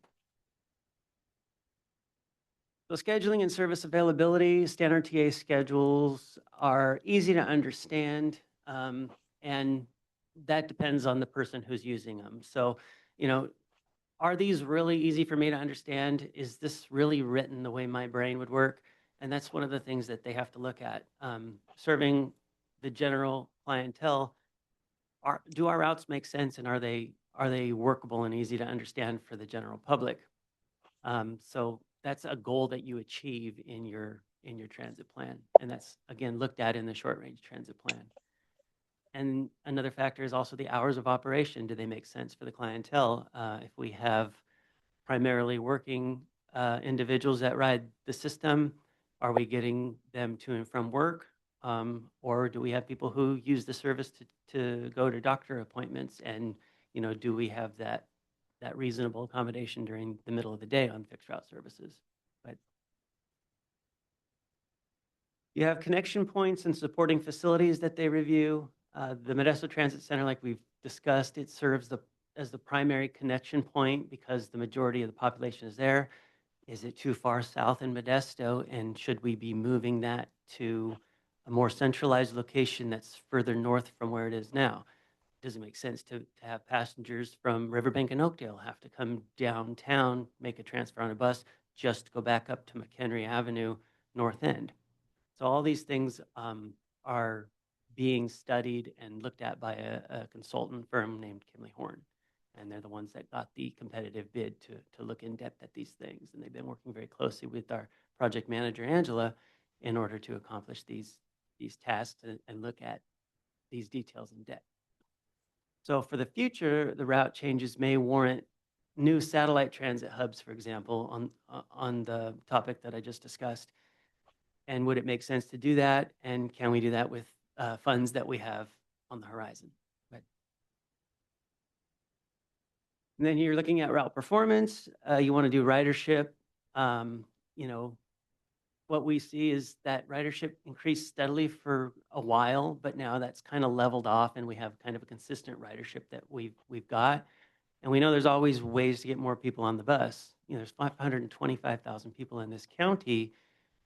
So scheduling and service availability, StanRTA schedules are easy to understand, and that depends on the person who's using them. So, you know, are these really easy for me to understand? Is this really written the way my brain would work? And that's one of the things that they have to look at. Serving the general clientele, do our routes make sense, and are they workable and easy to understand for the general public? So that's a goal that you achieve in your transit plan, and that's again looked at in the short range transit plan. And another factor is also the hours of operation. Do they make sense for the clientele? If we have primarily working individuals that ride the system, are we getting them to and from work? Or do we have people who use the service to go to doctor appointments? And, you know, do we have that reasonable accommodation during the middle of the day on fixed route services? But you have connection points and supporting facilities that they review. The Modesto Transit Center, like we've discussed, it serves as the primary connection point because the majority of the population is there. Is it too far south in Modesto? And should we be moving that to a more centralized location that's further north from where it is now? Does it make sense to have passengers from Riverbank and Oakdale have to come downtown, make a transfer on a bus, just to go back up to McHenry Avenue North End? So all these things are being studied and looked at by a consultant firm named Kimley Horn. And they're the ones that got the competitive bid to look in depth at these things. And they've been working very closely with our project manager, Angela, in order to accomplish these tasks and look at these details in depth. So for the future, the route changes may warrant new satellite transit hubs, for example, on the topic that I just discussed. And would it make sense to do that? And can we do that with funds that we have on the horizon? Right. And then you're looking at route performance. You want to do ridership. You know, what we see is that ridership increased steadily for a while, but now that's kind of leveled off, and we have kind of a consistent ridership that we've got. And we know there's always ways to get more people on the bus. You know, there's 525,000 people in this county,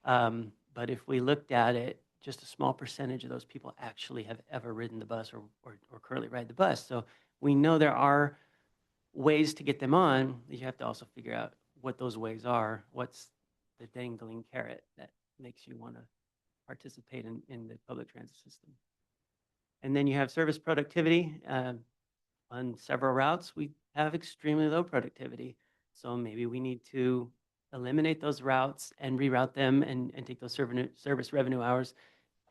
but if we looked at it, just a small percentage of those people actually have ever ridden the bus or currently ride the bus. So we know there are ways to get them on. You have to also figure out what those ways are. What's the dangling carrot that makes you want to participate in the public transit system? And then you have service productivity. On several routes, we have extremely low productivity. So maybe we need to eliminate those routes and reroute them and take those service revenue hours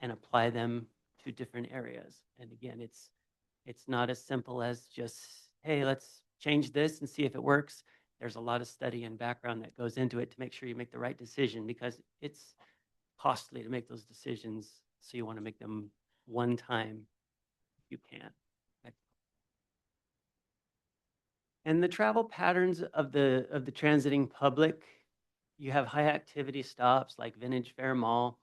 and apply them to different areas. And again, it's not as simple as just, hey, let's change this and see if it works. There's a lot of study and background that goes into it to make sure you make the right decision, because it's costly to make those decisions. So you want to make them one time if you can. And the travel patterns of the transiting public, you have high activity stops like Vintage Fair Mall,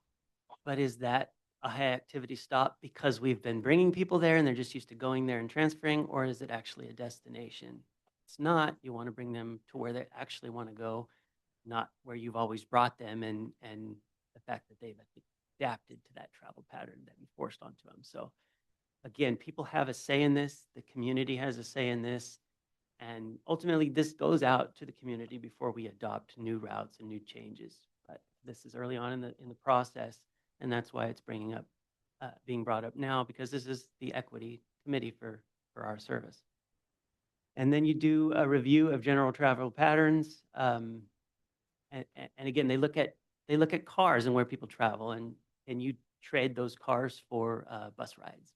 but is that a high activity stop because we've been bringing people there and they're just used to going there and transferring, or is it actually a destination? It's not. You want to bring them to where they actually want to go, not where you've always brought them. And the fact that they've adapted to that travel pattern that we forced onto them. So again, people have a say in this, the community has a say in this, and ultimately this goes out to the community before we adopt new routes and new changes. But this is early on in the process, and that's why it's being brought up now, because this is the equity committee for our service. And then you do a review of general travel patterns. And again, they look at cars and where people travel, and you trade those cars for bus rides.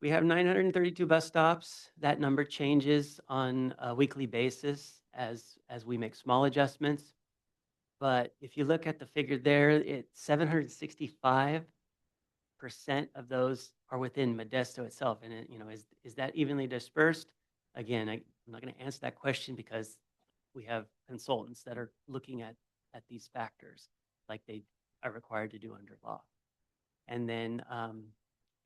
We have 932 bus stops. That number changes on a weekly basis as we make small adjustments. But if you look at the figure there, it's 765% of those are within Modesto itself. And is that evenly dispersed? Again, I'm not going to answer that question because we have consultants that are looking at these factors like they are required to do under law. And then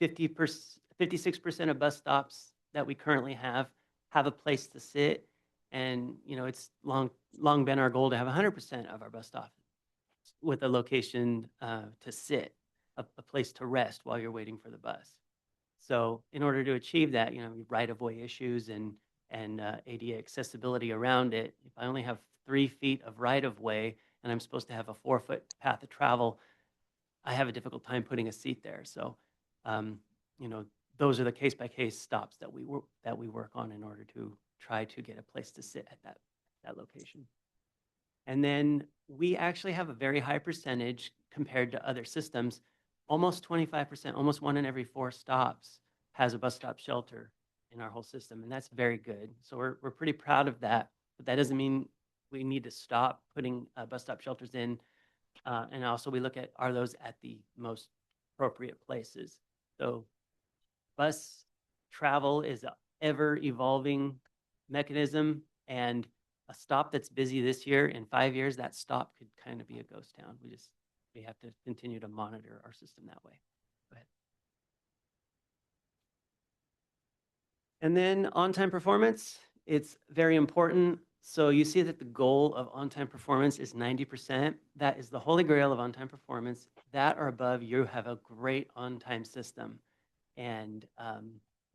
56% of bus stops that we currently have a place to sit. And, it's long been our goal to have 100% of our bus stops with a location to sit, a place to rest while you're waiting for the bus. So in order to achieve that, right-of-way issues and ADA accessibility around it, if I only have 3 feet of right-of-way and I'm supposed to have a 4-foot path of travel, I have a difficult time putting a seat there. So, those are the case-by-case stops that we work on in order to try to get a place to sit at that location. And then we actually have a very high percentage compared to other systems. Almost 25%, almost 1 in every 4 stops has a bus stop shelter in our whole system, and that's very good. So we're pretty proud of that, but that doesn't mean we need to stop putting bus stop shelters in. And also we look at, are those at the most appropriate places? So bus travel is an ever-evolving mechanism, and a stop that's busy this year, in 5 years, that stop could kind of be a ghost town. We have to continue to monitor our system that way. Go ahead. And then on-time performance, it's very important. So you see that the goal of on-time performance is 90%. That is the holy grail of on-time performance. That or above, you have a great on-time system. And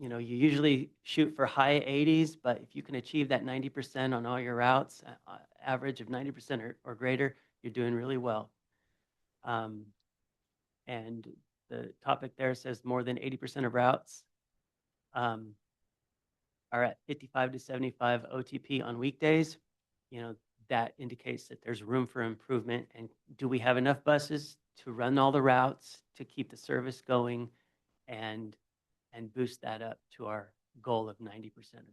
you usually shoot for high 80s, but if you can achieve that 90% on all your routes, average of 90% or greater, you're doing really well. And the topic there says more than 80% of routes are at 55 to 75 OTP on weekdays. That indicates that there's room for improvement. And do we have enough buses to run all the routes, to keep the service going, and boost that up to our goal of 90% or greater?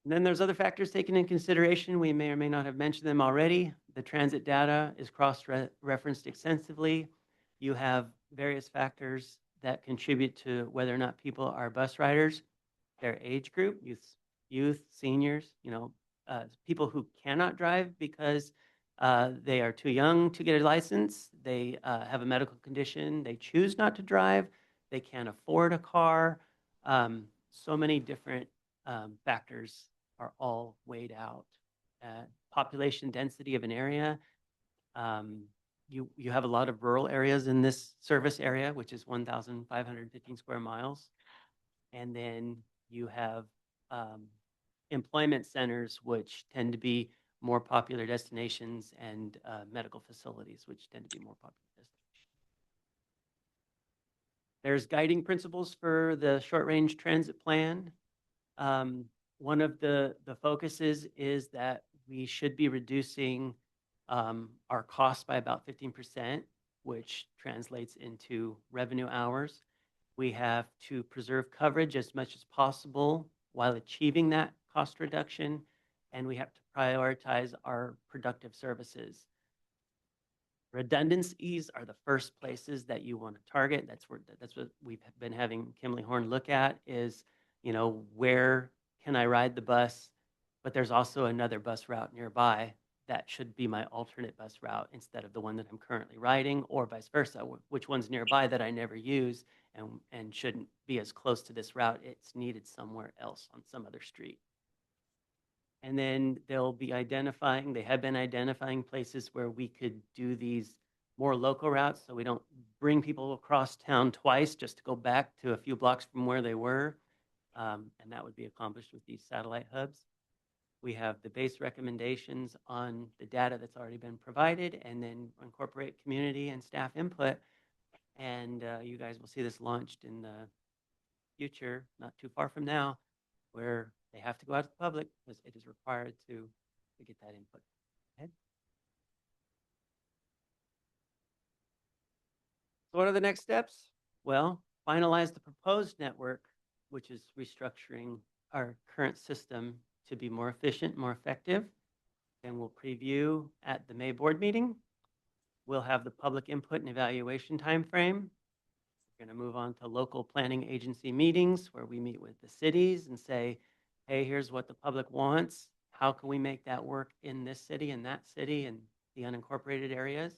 And then there's other factors taken in consideration. We may or may not have mentioned them already. The transit data is cross-referenced extensively. You have various factors that contribute to whether or not people are bus riders, their age group, youth, seniors, people who cannot drive because they are too young to get a license, they have a medical condition, they choose not to drive, they can't afford a car. So many different factors are all weighed out. Population density of an area. You have a lot of rural areas in this service area, which is 1,515 square miles. And then you have employment centers, which tend to be more popular destinations, and medical facilities, which tend to be more popular destinations. There's guiding principles for the short-range transit plan. One of the focuses is that we should be reducing our costs by about 15%, which translates into revenue hours. We have to preserve coverage as much as possible while achieving that cost reduction, and we have to prioritize our productive services. Redundancies are the first places that you want to target. That's what we've been having Kimberly Horn look at is, where can I ride the bus, but there's also another bus route nearby that should be my alternate bus route instead of the one that I'm currently riding, or vice versa, which one's nearby that I never use and shouldn't be as close to this route. It's needed somewhere else on some other street. And then they'll be identifying, they have been identifying places where we could do these more local routes so we don't bring people across town twice just to go back to a few blocks from where they were. And that would be accomplished with these satellite hubs. We have the base recommendations on the data that's already been provided, and then incorporate community and staff input. And you guys will see this launched in the future, not too far from now, where they have to go out to the public because it is required to get that input. Okay. So what are the next steps? Well, finalize the proposed network, which is restructuring our current system to be more efficient, more effective. And we'll preview at the May board meeting. We'll have the public input and evaluation timeframe. We're going to move on to local planning agency meetings where we meet with the cities and say, hey, here's what the public wants. How can we make that work in this city and that city and the unincorporated areas?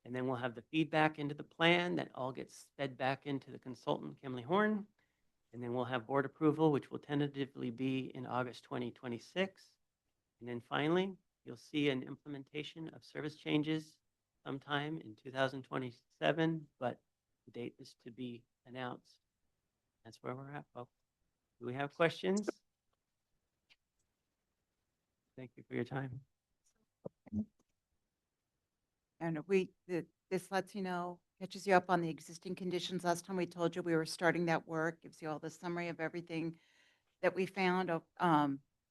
And then we'll have the feedback into the plan that all gets fed back into the consultant, Kimley Horn. And then we'll have board approval, which will tentatively be in August 2026. And then finally, you'll see an implementation of service changes sometime in 2027, but the date is to be announced. That's where we're at, folks. Do we have questions? Thank you for your time. And this lets you know, catches you up on the existing conditions. Last time we told you we were starting that work, gives you all the summary of everything that we found.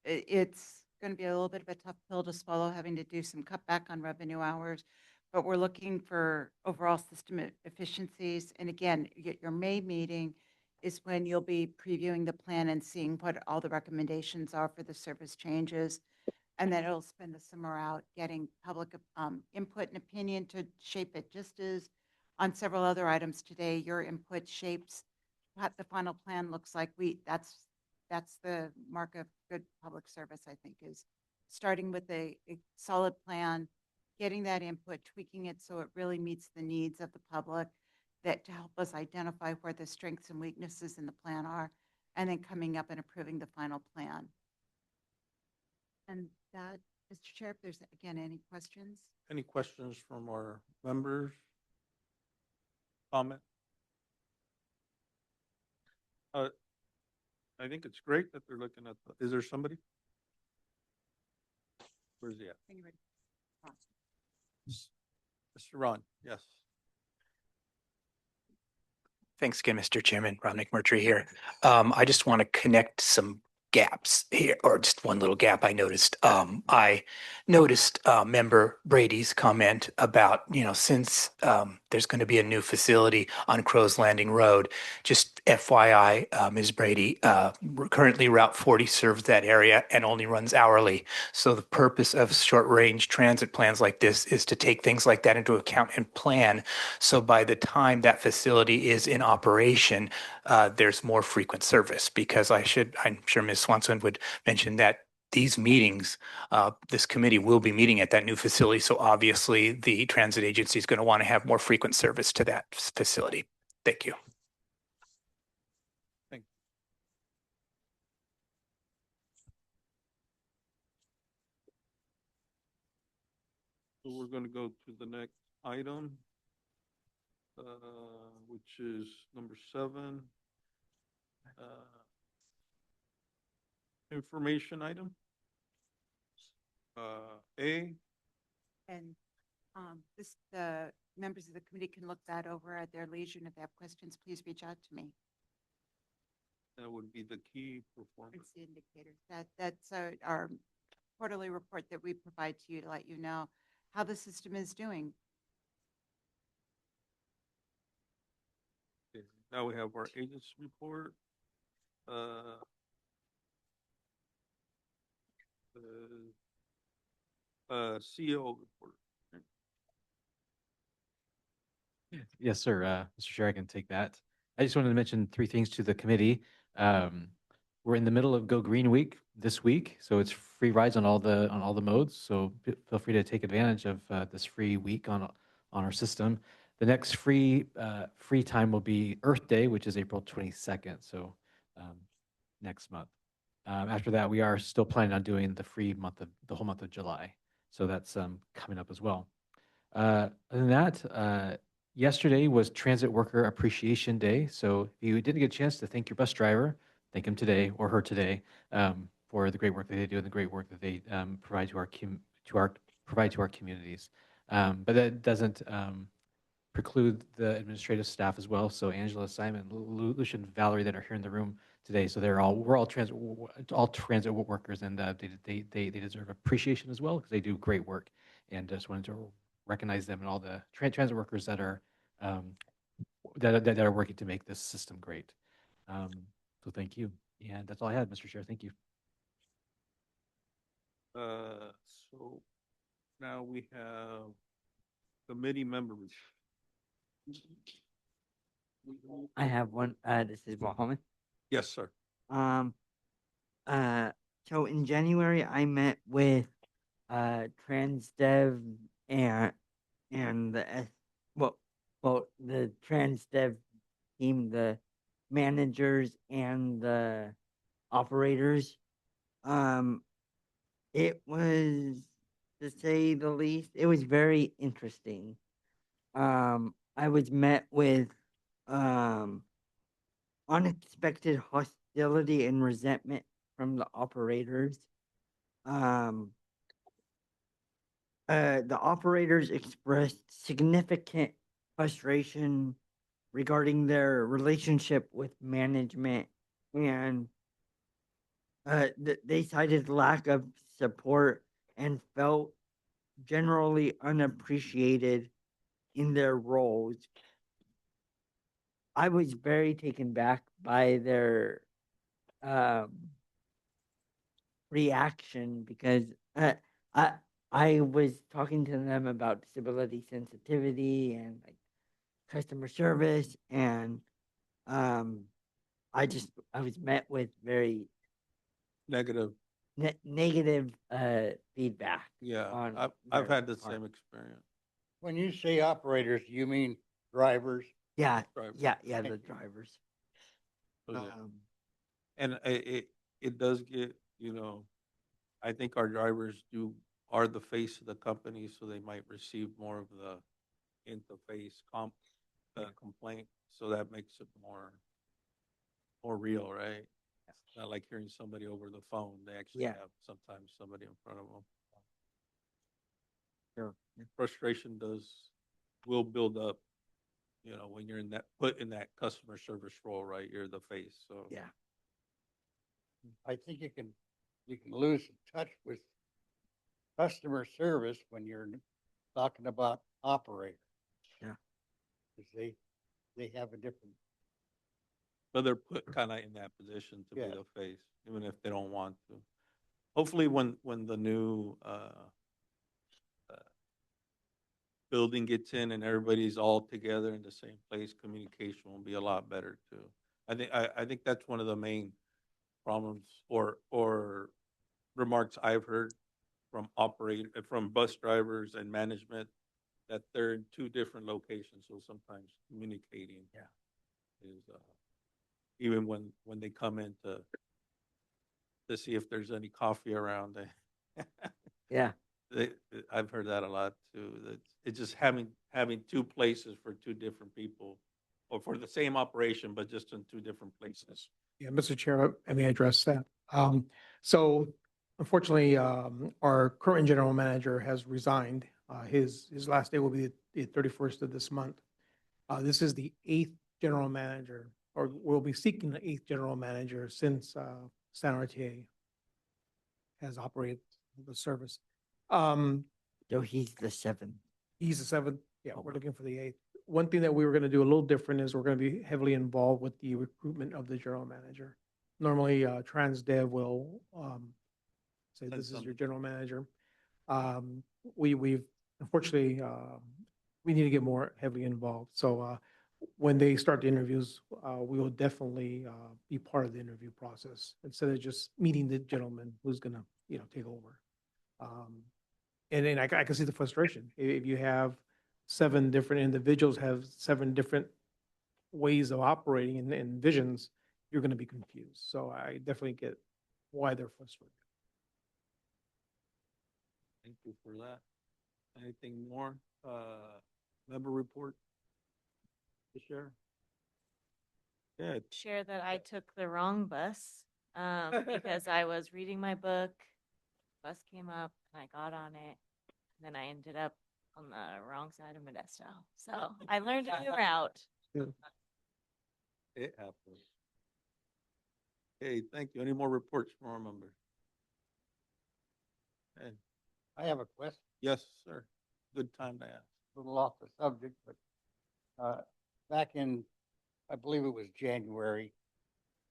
It's going to be a little bit of a tough pill to swallow, having to do some cutback on revenue hours, but we're looking for overall system efficiencies. And again, your May meeting is when you'll be previewing the plan and seeing what all the recommendations are for the service changes. And then it'll spend the summer out getting public input and opinion to shape it, just as on several other items today, your input shapes what the final plan looks like. That's the mark of good public service, I think, is starting with a solid plan, getting that input, tweaking it so it really meets the needs of the public, that to help us identify where the strengths and weaknesses in the plan are, and then coming up and approving the final plan. And that, Mr. Chair, if there's, again, any questions? Any questions from our members? Comment? I think it's great that they're looking at, is there somebody? Where's he at? Mr. Ron, yes. Thanks again, Mr. Chairman. Ron McMurtry here. I just want to connect some gaps here, or just one little gap I noticed. I noticed member Brady's comment about, since there's going to be a new facility on Crow's Landing Road, just FYI, Ms. Brady, currently Route 40 serves that area and only runs hourly. So the purpose of short-range transit plans like this is to take things like that into account and plan. So by the time that facility is in operation, there's more frequent service, because I'm sure Ms. Swanson would mention that these meetings, this committee will be meeting at that new facility. So obviously the transit agency is going to want to have more frequent service to that facility. Thank you. So we're going to go to the next item, which is number 7. Information item. A. And the members of the committee can look that over at their leisure, and if they have questions, please reach out to me. That would be the key performance. It's the indicator. That's our quarterly report that we provide to you to let you know how the system is doing. Okay. Now we have our agents report. CEO report. Yes, sir. Mr. Chair, I can take that. I just wanted to mention 3 things to the committee. We're in the middle of Go Green Week, this week. So it's free rides on all the modes. So feel free to take advantage of this free week on our system. The next free time will be Earth Day, which is April 22nd. So next month. After that, we are still planning on doing the whole month of July. So that's coming up as well. Other than that, yesterday was Transit Worker Appreciation Day. So if you didn't get a chance to thank your bus driver, thank him today or her today for the great work that they do and the great work that they provide to our communities. But that doesn't preclude the administrative staff as well. So Angela, Simon, Lucian, Valerie that are here in the room today. So we're all transit workers, and they deserve appreciation as well because they do great work. And just wanted to recognize them and all the transit workers that are that are working to make this system great. So thank you. And that's all I had, Mr. Chair. Thank you. So now we have committee members. I have one. This is Mohammed. Yes, sir. So in January, I met with TransDev and the TransDev team, the managers and the operators. It was, to say the least, it was very interesting. I was met with unexpected hostility and resentment from the operators. The operators expressed significant frustration regarding their relationship with management, and they cited lack of support and felt generally unappreciated in their roles. I was very taken back by their reaction because I was talking to them about disability sensitivity and like customer service, and I was met with very Negative. negative feedback. Yeah, I've had the same experience. When you say operators, you mean drivers? Yeah, Drivers. yeah, the drivers. So, yeah. And it does get, I think our drivers are the face of the company, so they might receive more of the interface complaint, so that makes it more real, right? It's not like hearing somebody over the phone. They actually have sometimes somebody in front of them. Sure. Frustration will build up, when you're put in that customer service role, right? You're the face, so. Yeah. I think you can lose touch with customer service when you're talking about operators. Yeah. Because they have a different. But they're put kind of in that position to Yeah. be the face, even if they don't want to. Hopefully, when the new building gets in and everybody's all together in the same place, communication will be a lot better too. I think that's one of the main problems or remarks I've heard from bus drivers and management, that they're in two different locations. So sometimes communicating is even when they come in to see if there's any coffee around. Yeah. I've heard that a lot too. That it's just having two places for two different people, or for the same operation, but just in two different places. Yeah, Mr. Chair, let me address that. So unfortunately, our current general manager has resigned. His last day will be the 31st of this month. This is the 8th general manager, or we'll be seeking the 8th general manager since StanRTA has operated the service. So he's the 7th. He's the 7th. Yeah, we're looking for the 8th. One thing that we were going to do a little different is we're going to be heavily involved with the recruitment of the general manager. Normally, TransDev will say, this is your general manager. We've unfortunately, we need to get more heavily involved. So when they start the interviews, we will definitely be part of the interview process instead of just meeting the gentleman who's gonna, take over. And then I can see the frustration. If you have 7 different individuals have 7 different ways of operating and visions, you're gonna be confused. So I definitely get why they're frustrated. Thank you for that. Anything more? Member report to share? Yeah, Share that I took the wrong bus because I was reading my book. Bus came up and I got on it. And then I ended up on the wrong side of Modesto. So I learned a new route. it happens. Okay, thank you. Any more reports from our members? Okay. I have a question, Yes, sir. Good time to ask. a little off the subject, but back in, I believe it was January,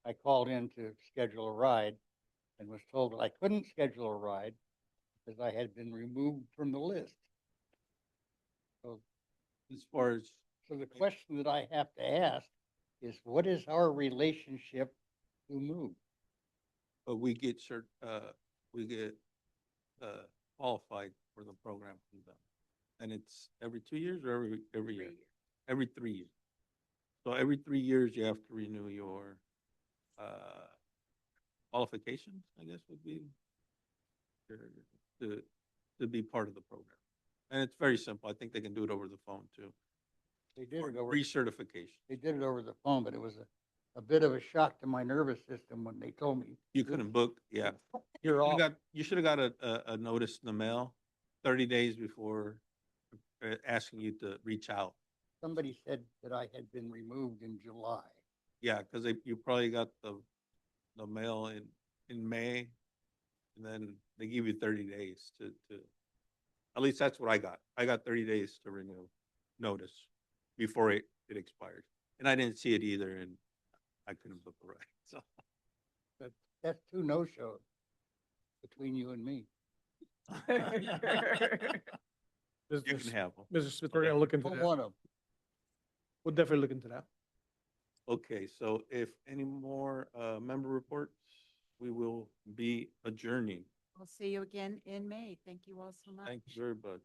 I called in to schedule a ride and was told that I couldn't schedule a ride because I had been removed from the list. So, As far as, so the question that I have to ask is, what is our relationship to move? we get qualified for the program from them. And it's every 2 years or every year? Every 3 years. So every 3 years, you have to renew your qualifications, I guess would be to be part of the program. And it's very simple. I think they can do it over the phone too. They did it over, Recertification. they did it over the phone, but it was a bit of a shock to my nervous system when they told me. You couldn't book, yeah. You're off. You should have got a notice in the mail 30 days before asking you to reach out. Somebody said that I had been removed in July. Yeah, because you probably got the mail in May, and then they give you 30 days to, at least that's what I got. I got 30 days to renew notice before it expired. And I didn't see it either, and I couldn't book a ride, so. That's 2 no-shows between you and me. You can have them. Mr. Smith, we're gonna look into Pull that. one of them. We'll definitely look into that. Okay, so if any more member reports, we will be adjourning. We'll see you again in May. Thank you all so much. Thank you very much.